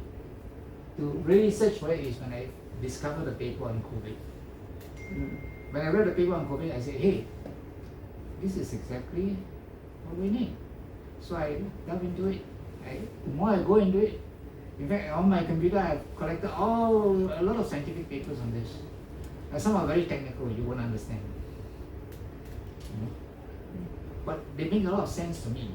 to really search for it is when I discovered the paper on COVID. When I read the paper on COVID, I said, hey, this is exactly what we need. So I delve into it. The more I go into it, in fact, on my computer, I've collected a lot of scientific papers on this. Some are very technical, you won't understand. But they make a lot of sense to me.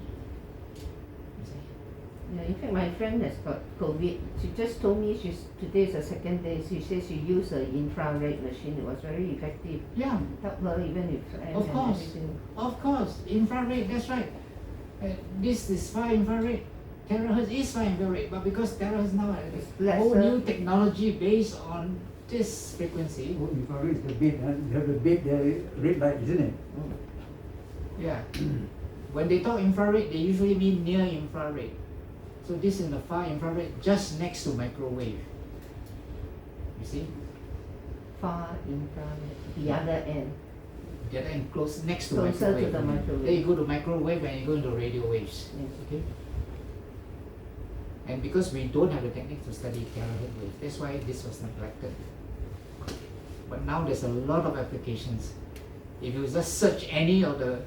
Yeah, in fact, my friend has got COVID. She just told me today is the second day. She says she used an infrared machine. It was very effective. Yeah. Helped her even if Of course. everything. Of course, infrared, that's right. This is far infrared. THz is far infrared, but because THz now has a whole new technology based on this frequency. Oh, infrared is the bed, you have the bed, the red light, isn't it? Yeah. When they talk infrared, they usually mean near infrared. So this is the far infrared, just next to microwave. You see? Far infrared, the other end. The other end close next to Closer microwave. to the microwave. Then you go to microwave and you go into radio waves. Yes. Okay. And because we don't have the technique to study THz waves, that's why this was neglected. But now there's a lot of applications. If you just search any of the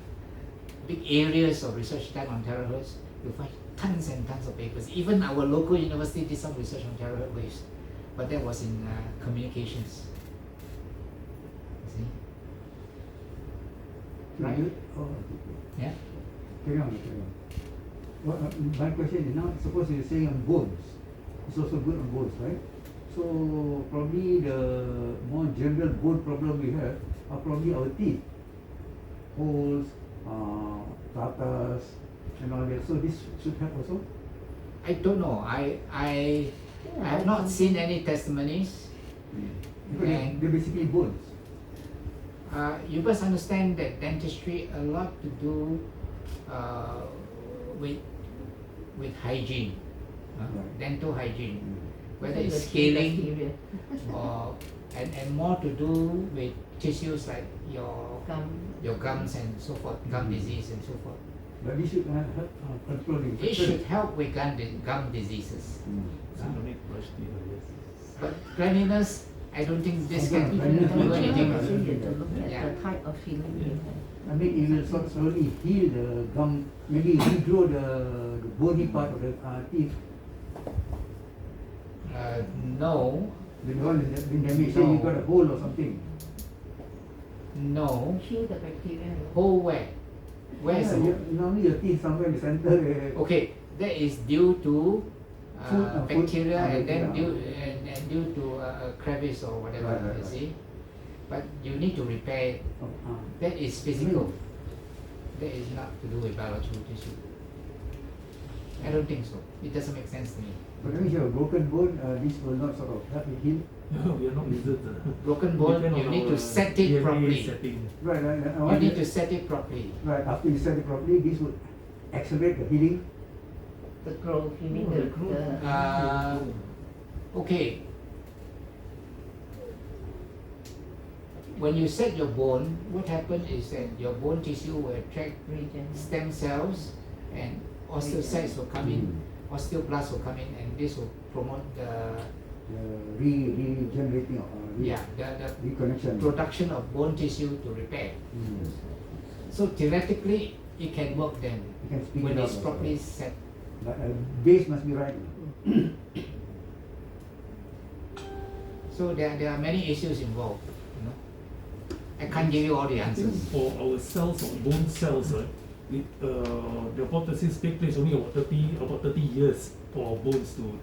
big areas of research done on THz, you'll find tons and tons of papers. Even our local university did some research on THz waves, but that was in communications. You see? Right? Yeah? Carry on. Well, my question is now, suppose you're saying on bones, it's also good on bones, right? So probably the more general bone problem we have are probably our teeth, holes, tartars, and all that. So this should help also. I don't know. I have not seen any testimonies. Because they're basically bones. You must understand that dentistry a lot to do with hygiene, dental hygiene, whether it's scaling or and more to do with tissues like your gums and so forth, gum disease and so forth. But this should help control the It should help with gum diseases. But cleanliness, I don't think this can do anything. To look at the type of feeling you have. I mean, it will slowly heal the gum, maybe regrow the bony part of the teeth. No. The one that has been damaged, say you got a hole or something. No. Kill the bacteria. Hole where? Where is the hole? Normally your teeth somewhere in the center. Okay, that is due to Food, bacteria and then bacteria. due to a crevice or whatever, Right. you see. But you need to repair it. That is physical. That is not to do with biological tissue. I don't think so. It doesn't make sense to me. But when you have a broken bone, this will not sort of help it heal. No, we are not lizards. Broken bone, Depend you on need our to set it DNA properly. setting. Right. You need to set it properly. Right, after you set it properly, this would accelerate the healing. The growth, you mean Oh, the the growth. Okay. When you set your bone, what happens is that your bone tissue will attract stem cells and osteocytes will come in, osteoblasts will come in, and this will promote the regenerating of the reconnection. production of bone tissue to repair. So theoretically, it can work then You can speed when it up it's also. properly set. But base must be right. So there are many issues involved. You know, I can't give you all the answers. For our cells or bone cells, the apoptosis take place only about 30 years for bones to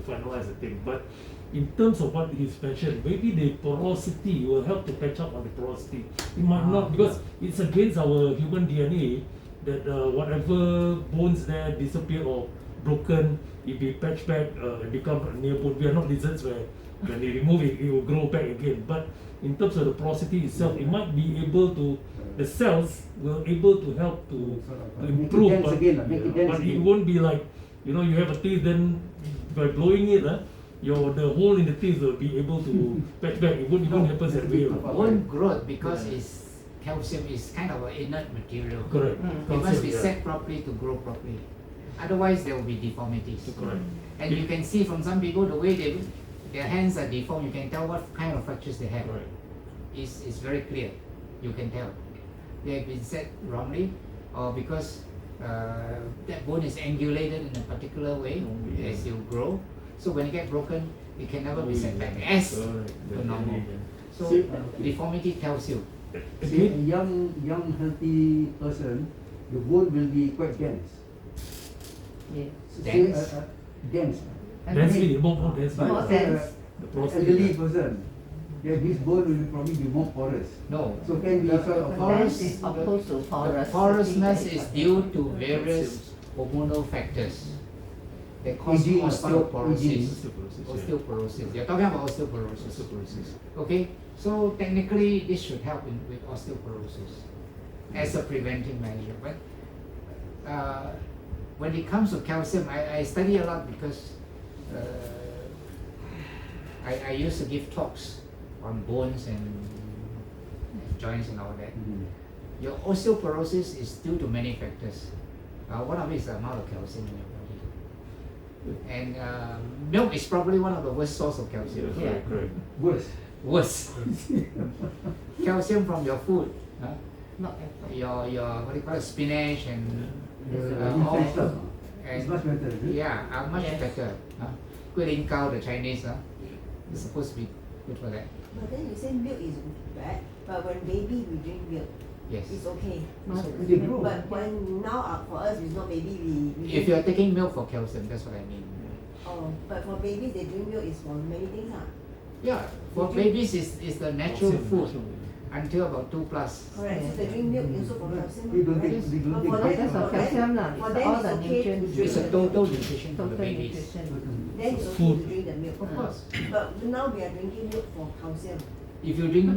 finalize the thing. But in terms of what he's mentioned, maybe the porosity will help to catch up on the porosity. It might not, because it's against our human DNA that whatever bones there disappear or broken, it be patched back, become a near bone. We are not lizards where when they remove it, it will grow back again. But in terms of the porosity itself, it might be able to, the cells will able to help to improve, dense again, make it dense but it again. won't be like, you know, you have a teeth, then by blowing it, the hole in the teeth will be able to patch back. It won't even happen that way. Bone growth, because it's calcium is kind of an inert material. Correct. It must be set properly to grow properly. Otherwise, there will be deformities. Correct. And you can see from some people the way their hands are deformed. You can tell what kind of fractures they have. Right. It's very clear. You can tell they have been set wrongly, or because that bone is angulated in a particular way as you grow. So when it gets broken, it can never be set back as to normal. So deformity tells you. See, a young healthy person, the bone will be quite dense. Yes. Dense? Dense. Densely, more dense. More But, dense. The elderly porosity. person, his bone will probably be more porous. No. So can be The sort of porous- Dense is opposed to porous. The porousness is due to various hormonal factors. They cause Aging, osteoporosis. Osteoporosis, yeah. Osteoporosis. You're talking about osteoporosis. Osteoporosis. Okay, so technically this should help with osteoporosis as a preventive measure. But when it comes to calcium, I study a lot because I used to give talks on bones and joints and all that. Your osteoporosis is due to many factors. One of it is the amount of calcium in your body. And milk is probably one of the worst source of calcium. Yeah, correct. worse. Worse. Calcium from your food. Not at all. Your what do you call it, spinach and Leafy all, stuff. and It's much better, is it? yeah, much Yes. better. Guilin cow, the Chinese, it's supposed to be good for that. But then you say milk is bad, but when baby we drink milk, Yes. it's okay. They grow. But when now for us it's not baby, we If you are taking milk for calcium, that's what I mean. oh, but for babies they drink milk is for many things Yeah, for babies is the natural food until about 2+. Correct. So they drink milk also for calcium. They don't take, correct? they don't But take for back them, Because of now. calcium lah, for it's them all it's the okay to nutrients. drink It's a the total milk. nutrition for the Total babies. nutrition. Then it's okay Food. to drink the milk. Of course. But now we are drinking milk for calcium. If you drink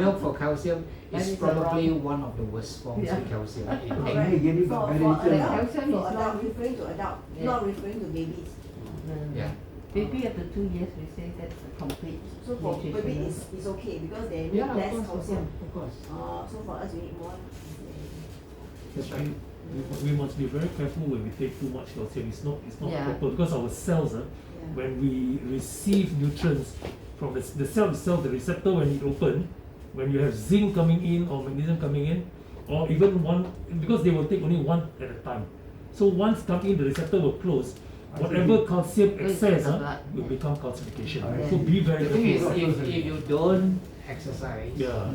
milk for calcium, That it's is the probably wrong- one of the worst forms Yeah. of calcium. They gave it For very adult, little. Calcium for is adult, not- referring to adult, Yeah. not referring to babies. Yeah. Baby up to 2 years, we say that's a complete So for nutrition. baby it's okay because they need Yeah, of less course, calcium. of course. So for us we need more. That's right. We must be very careful when we take too much calcium. It's not Yeah. proper, because our cells, when we receive nutrients from the cell itself, the receptor, when it open, when you have zinc coming in or magnesium coming in, or even one, because they will take only one at a time. So once coming in, the receptor will close. Whatever calcium Goes excess to the blood, will yeah. become calcification. Yeah. So be very The thing is, careful. if you don't exercise, Yeah.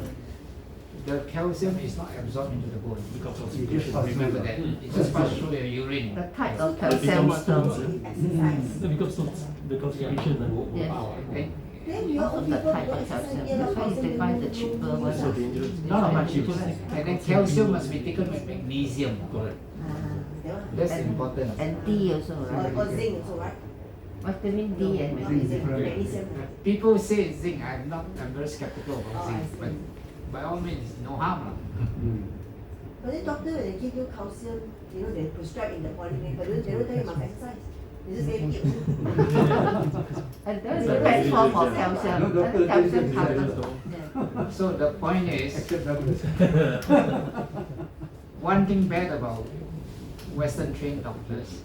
the calcium is not absorbed into the bone. Become It just calcification. passes Remember through. that. It just passes through your urine. The type of It calcium becomes stones, also. Exercise. It becomes stones, the calcification. Yes. And Then you Also all the people type don't of calcium. exercise, That's why you calcium, define the then cheaper you one. So dangerous. not how much you Cheaper. use. And then calcium must be taken with magnesium. Correct. That one. That's And- important. And D also, right? Or zinc also, right? Vitamin D and Not magnesium. zinc, Right. magnesium. People say zinc. I'm very skeptical Oh, about I zinc, see. but by all means, no harm. But then doctor, when they give you calcium, they prescribe in the polyclinic, but they don't tell you must exercise. They just say eat. And that's the best form of calcium. No, doctor And calcium tells you carbon. so. Yeah. So the point is, Except Douglas. one thing bad about Western trained doctors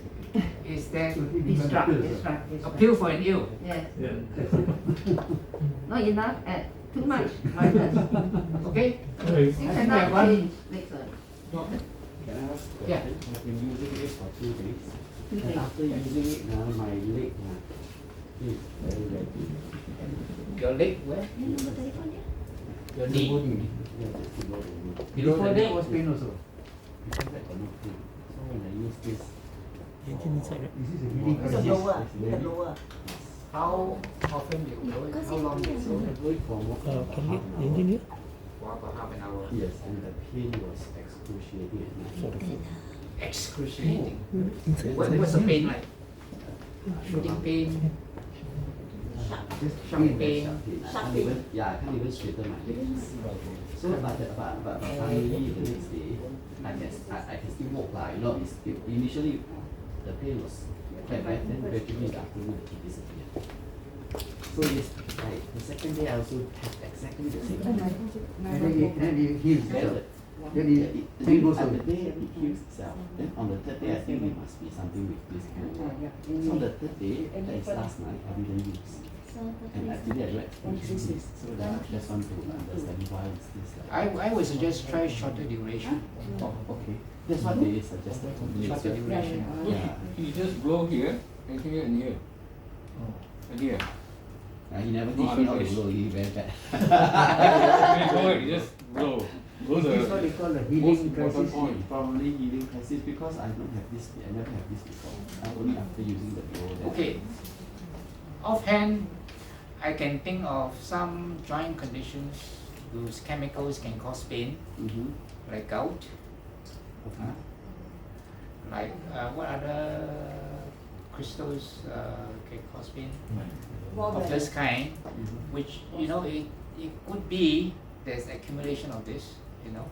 is that Distract. appeal for an ill. Yes. Yeah. Not enough, too much, minus. Okay? Okay. You I think cannot that one- change next one. Can I ask a Yeah. question? I've been using it for 2 days. 2 And days. after using it now, my leg is very red. Your leg where? Your knee. Yeah, just below the knee. Below Before the that knee. was pain also. Before that got no pain. So when I use this, This is a healing It's a crisis. blower, it's a blower. How often you blow it? How long you so blow I it? do it for more than Can you half an hour. engineer? For about half an hour. Yes, and the pain was excruciating at night. Excruciating. What's the pain like? Shooting pain, Just sharp pain. pain. I can't even, yeah, I can't even straighten my legs. So, but finally the next day, I can still walk lah. You know, initially the pain was quite bad, then gradually in the afternoon it disappeared. So yes, like the second day I also had exactly the same thing. And then it heals itself. Then it pain goes on away. the day it heals itself. Then on the third day I think it must be something with this blower. So the third day, that is last night, I didn't use. And actually I like using this. So I just want to understand why is this like. I would suggest try shorter duration. Oh, okay. That's what they suggested to me. Shorter duration. Yeah. You just blow here, and here and here. And here. He never teach me how to blow, he very bad. When you blow it, you just blow. Blow This is what the they call the most healing important crisis. point. Probably healing crisis because I don't have this, I never have this before. Only after using the blower. then- Okay. Offhand, I can think of some joint conditions whose chemicals can cause pain, Mm-hmm. like gout, Okay. like what other crystals can cause pain of this kind, Mm-hmm. which you know it could be there's accumulation of this, you know.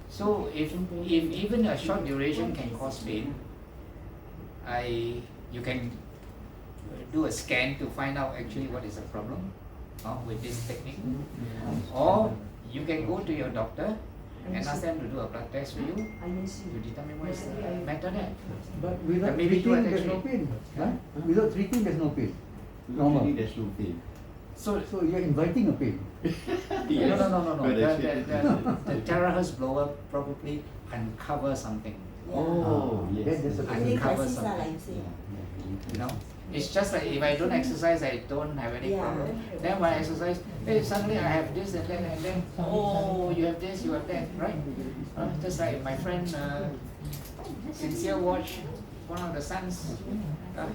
So if even a short duration can cause pain, you can do a scan to find out actually what is the problem with this technique, or you can go to your doctor and ask them to do a blood test for you to determine what is the matter there. But without maybe do treating, it there's no actually. pain. Huh? Without treating, there's no pain. Normal. Usually there's no pain. So So you're inviting a pain. no. But The THz blower probably uncovers something. Oh, yes. That's a I Healing cover crisis lah, something. like you say. You know, it's just like if I don't exercise, I don't have any Yeah. problem. Then when I exercise, hey, suddenly I have this and then oh, you have this, you have that, right? Just like my friend Sincere watch, one of the sons,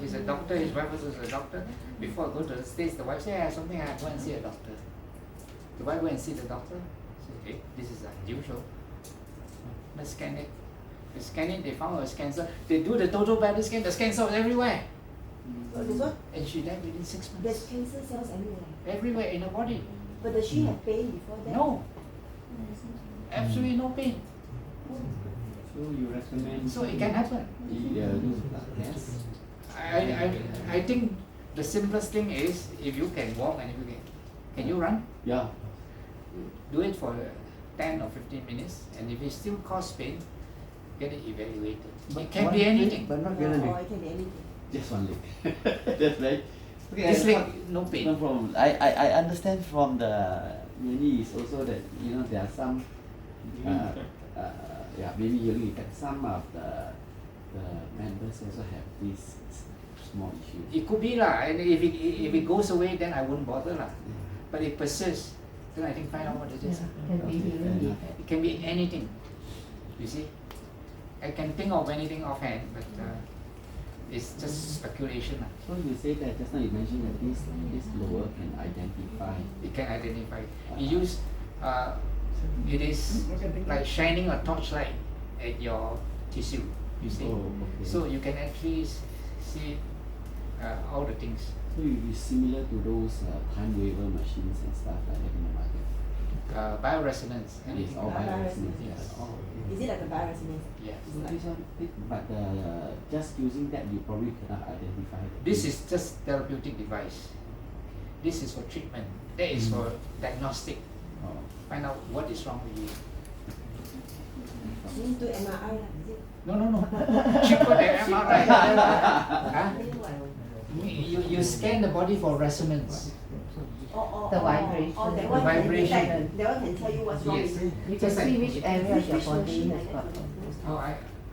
he's a doctor, his wife was a doctor. Before I go to the States, the wife said, I have something, I have to go and see a doctor. The wife went and see the doctor. Said, okay, this is unusual. Let's scan it. They scan it, they found a cancer. They do the total body scan, the scan cells everywhere. So this one, And she died within 6 there's months. cancer cells everywhere. Everywhere in her body. But does she have pain before that? No. Absolutely no pain. So you recommend? So it can happen. Do blood test? I think the simplest thing is if you can walk and if you can you run? Yeah. Do it for 10 or 15 minutes, and if it still cause pain, get it evaluated. It can one be leg, anything. But not the Yeah, other or leg. it can be anything. Just one leg. That's right. Okay, This I leg, thought- no pain. No problem. I understand from the knees also that there are some maybe healing effect. Some of the members also have this small issue. It could be lah, and if it goes away, then I wouldn't bother lah. But it persists, then I think find out what it is. Can be healing enough. effect. It can be anything. You see, I can think of anything offhand, but it's just speculation lah. So you say that just now you mentioned that this blower can identify. It can identify. It is like shining a torchlight at your tissue. You see, Oh, okay. so you can actually see all the things. So it's similar to those time waiver machines and stuff like that in the market. Bioresonance. It's anything. all bioresonance. Yes. Oh, okay. Is it like a bioresonance? Yes. So this one, but just using that you probably cannot identify. This is just therapeutic device. This is for treatment. That is for diagnostic. Oh. Find out what is wrong with you. She needs to do MRI lah, is it? No. Cheaper than MRI. Huh? You scan the body for resonance. The vibration. Oh, that The one can vibration. detect, that one can tell you what's wrong Yes. with you. You can Just like- see which area of your Which body machine has like got. that? Oh,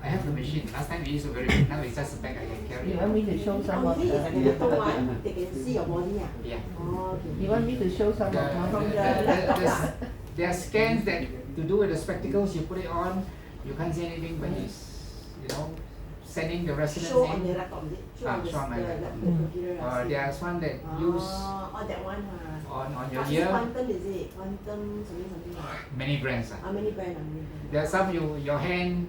I have the machine. Last time we used to very big. Now it's just a bag I can carry. You want me to show some Oh, of this is like a the? little one, they can see your body ah. Yeah. Oh, okay. You want me to show some The, of the, my? there are scans that to do with the spectacles. You put it on, you can't see anything, but sending the residents Show on in. the laptop, is it? Show on the, show on my the laptop. laptop computer. I see. There's one that use Oh, that one on your Is it ear. quantum, is it? Quantum something. Many brands. How many brand? There are some your hand.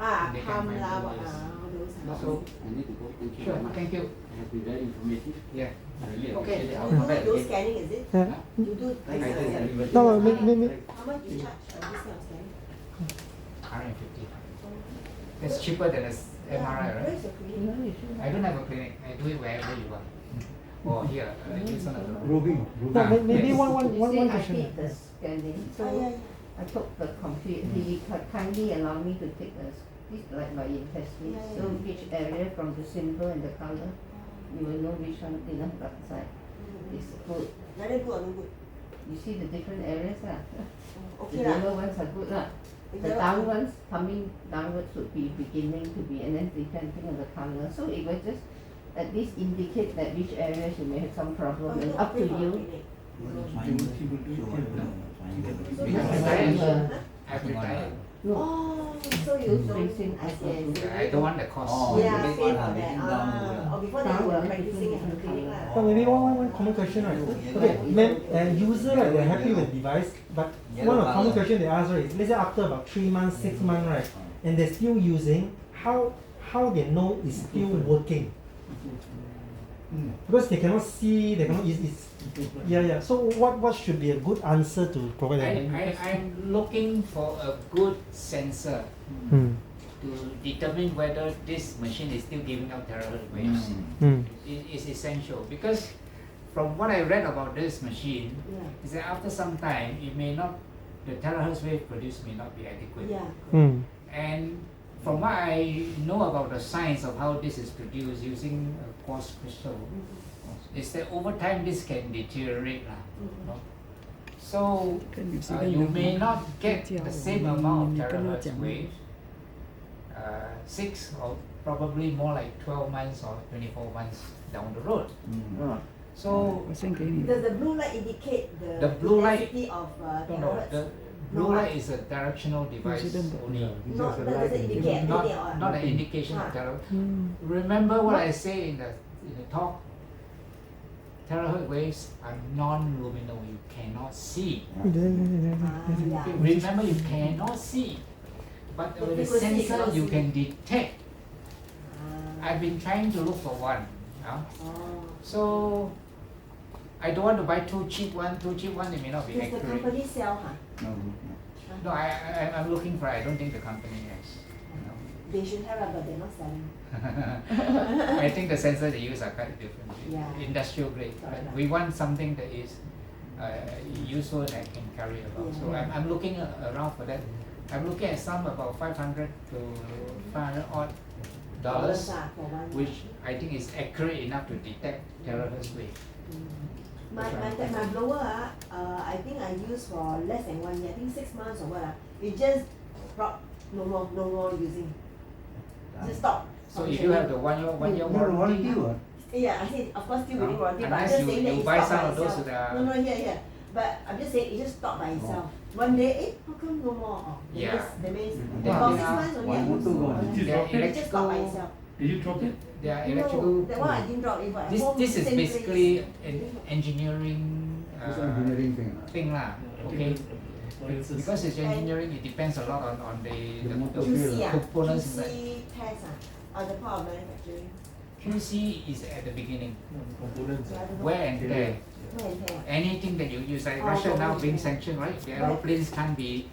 Ah, they can palm find lah, it, what yes. all those. So I need to go. Thank you sure, very much. thank you. It has been very informative. Yeah. I really Okay. appreciate it. I'll You come do back those again. scanning, is it? Yeah. You do Thank this you. scanning. No, maybe. How much you charge for this kind of scanning? 150. That's cheaper than a MRI, right? Where's your clinic? I don't have a clinic. I do it wherever you are. Or here, use one of the. Roving. No, maybe yes. one You see, I question. did the scanning, Oh, so yeah. I took the computer. He kindly allowed me to take this like my intestines. Yeah, So which area from the symbol and the color, you will know which one that side is good. Very good or no good? You see the different areas lah. Okay The lah. yellow ones are good lah. The down ones coming downwards would be beginning to be, and then depending on the color. So it will just at least indicate that which areas you may have some problem, and up to you. Because I've retired. Oh, so you don't, Facing I see. I don't want the cost. Oh, Yeah, big pay one, for ah, that. making down Ah, the- or before that you were practicing at the clinic lah. So maybe one common question, right? Okay, user, right, they're happy with the device, but one of the common question they ask, right, is let's say after about 3 months, 6 months, right, and they're still using, how they know it's still working? Because they cannot see, they cannot, yeah. So what should be a good answer to provide them? I'm looking for a good sensor to determine whether this machine is still giving out terahertz waves. It is essential because from what I read about this machine, Yeah. is that after some time the terahertz wave produced may not be adequate. Yeah. And from what I know about the science of how this is produced using a quartz crystal, is that over time this can deteriorate lah. No? So you may not get the same amount of terahertz waves. 6 or probably more like 12 months or 24 months down the road. So Does the blue light indicate The blue light- intensity of no, the blue light is a directional device only. Not, does it indicate anything or Not an indication of Ah. terahertz. Remember what I say in the talk. Terahertz waves are non-luminal. You cannot see. yeah. Remember, you cannot see. But The with the frequency you sensor, cannot you see. can detect. I've been trying to look for one. Oh. So I don't want to buy too cheap one. Too cheap one, it may not be Does the accurate. company sell, huh? No, I'm looking for. I don't think the company has. They should have, but they're not selling. I think the sensors they use are quite different. Yeah. Industrial grade. Correct. But we want something that is useful and can carry about. So Yeah. I'm looking around for that. I'm looking at some about $500 to $500 odd dollars, For one. which I think is accurate enough to detect terahertz wave. My blower, I think I used for less than 1 year. I think 6 months or what. It just dropped. No more using. Just stop. So if you have the one year warranty, Yeah, I said of course still within warranty, but I'm unless just you, saying that you it buy stopped some by of those itself. that No, are here. But I'm just saying it just stopped by itself. One day, how come no more? Yeah. That means They about 6 are- months only. I One used. motor gone. they are It just stopped by electrical. itself. Did you drop it? They are No, electrical. that one I didn't drop it, but at home, This is same place. basically an engineering It's an engineering thing. lah. Okay. Because it's engineering, it depends a lot on the QC components. QC test are the part of manufacturing. QC is at the beginning. Components. So I don't know. Wear and tear. Wear and tear. Anything that you use, like Oh, Russia now okay. being sanctioned, right? The aeroplanes can't be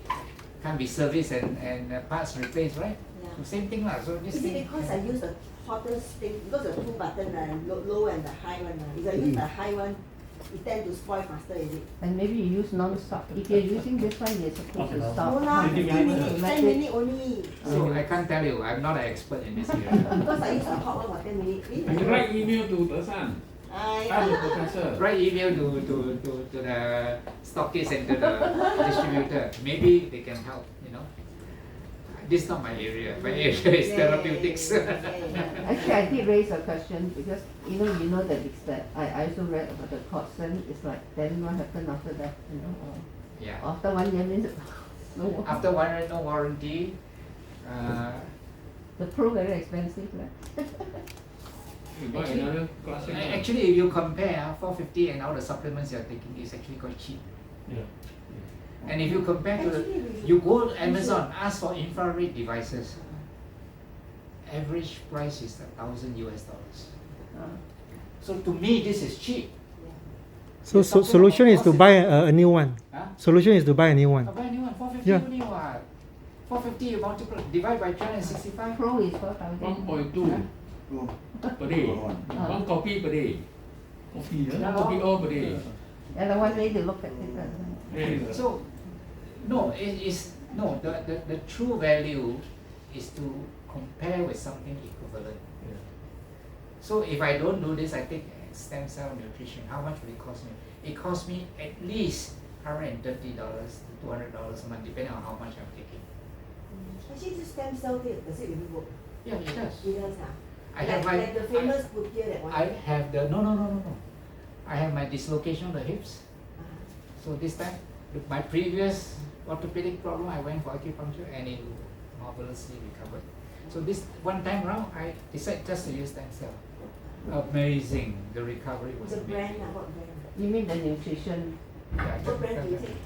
serviced and parts replaced, right? Yeah. So same thing lah. So this Is it thing. because I use the hottest thing, because the 2 button, low and the high one, if I use the high one, it tend to spoil faster, is it? And maybe you use non-stop. If you're using this one, you're supposed to stop. No lah, 10 20 minutes, 10 minutes only. So I can't tell you. I'm not an expert in this area. Because I use the hot one for 10 minutes. You write email to Tersan. Write email to the stockist and to the distributor. Maybe they can help, you know. This is not my area. My area is therapeutics. Actually, I did raise a question because you know that it's that I also read about the Cotson. It's like then what happened after that, you know? Or Yeah. after 1 year means no. After 1 year, no warranty. The Pro very expensive, right? You buy another classic. Actually, if you compare 450 and all the supplements you're taking, is actually quite cheap. Yeah. And if you compare to you go to Amazon, ask for infrared devices. Average price is $1,000 US. So to me, this is cheap. So solution is to buy a new one. Huh? Solution is to buy a new one. I'll buy a new one, 450 Yeah. only what? 450 you multiply, divide by 365. Pro is 4,000. 1.2 per day. One copy per day. Copy, one copy all per day. Yeah, the one way to look at it. So, no, it is no. The true value is to compare with something equivalent. Yeah. So if I don't do this, I take stem cell nutrition. How much will it cost me? It costs me at least $130 to $200 a month, depending on how much I'm taking. Actually, the stem cell thing, does it really work? Yeah, it does. It does, I have my like the famous Puttia that one. I have the no. I have my dislocation of the hips. So this time, with my previous orthopedic problem, I went for acupuncture and it marvelously recovered. So this one time round, I decided just to use stem cell. Amazing, the recovery was The brand, amazing. what brand? You mean the nutrition Yeah, What brand do you take?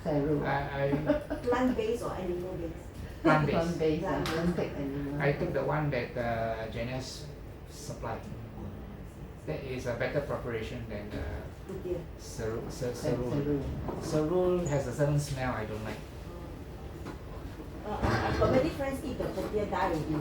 serum? I Plant-based or animal-based? plant-based. Plant-based, don't take animal. I took the one that Janice supplied. That is a better preparation than the Puttia. Cerul. Serum. Cerul has a certain smell I don't like. I've got many friends eat the Puttia die already.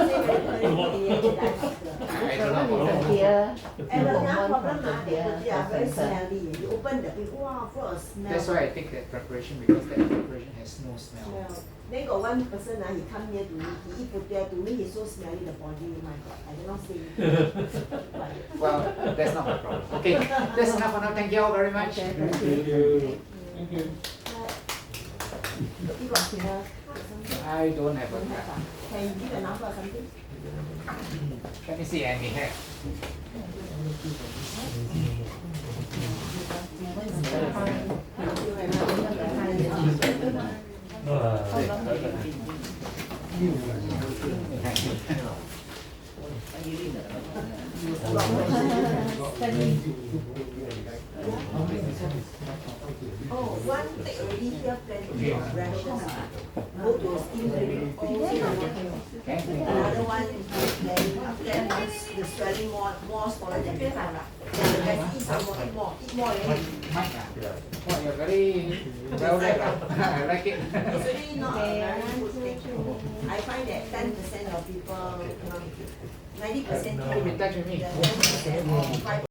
Say very convenient, die faster. I The don't one know. is a deer. And the hormone problem from the deer Puttia are very placenta. smelly. You open the thing, wow, full of smell. That's why I take that preparation because that preparation has no smell. Smell. Then got one person, he come here to me, he eat Puttia, to me he's so smelly the body, my God, I cannot say it. Well, that's not my problem. Okay, that's enough for now. Thank you all very much. Okay, Thank you. Thank you. You got clear card something? I don't have Don't have, a Can you give a number or something? Let me see, I may have. You remember? Oh, one take already here plenty of rashes. Go to skin clinic. Another one, then after that once the swelling more swollen than before. Then the rest eat some more, eat more already. Mike, oh, you're very well read. I like it. It's really not a very good thing. I find that 10% of people cannot make it. 90% Keep in touch with me. The 10% or 5%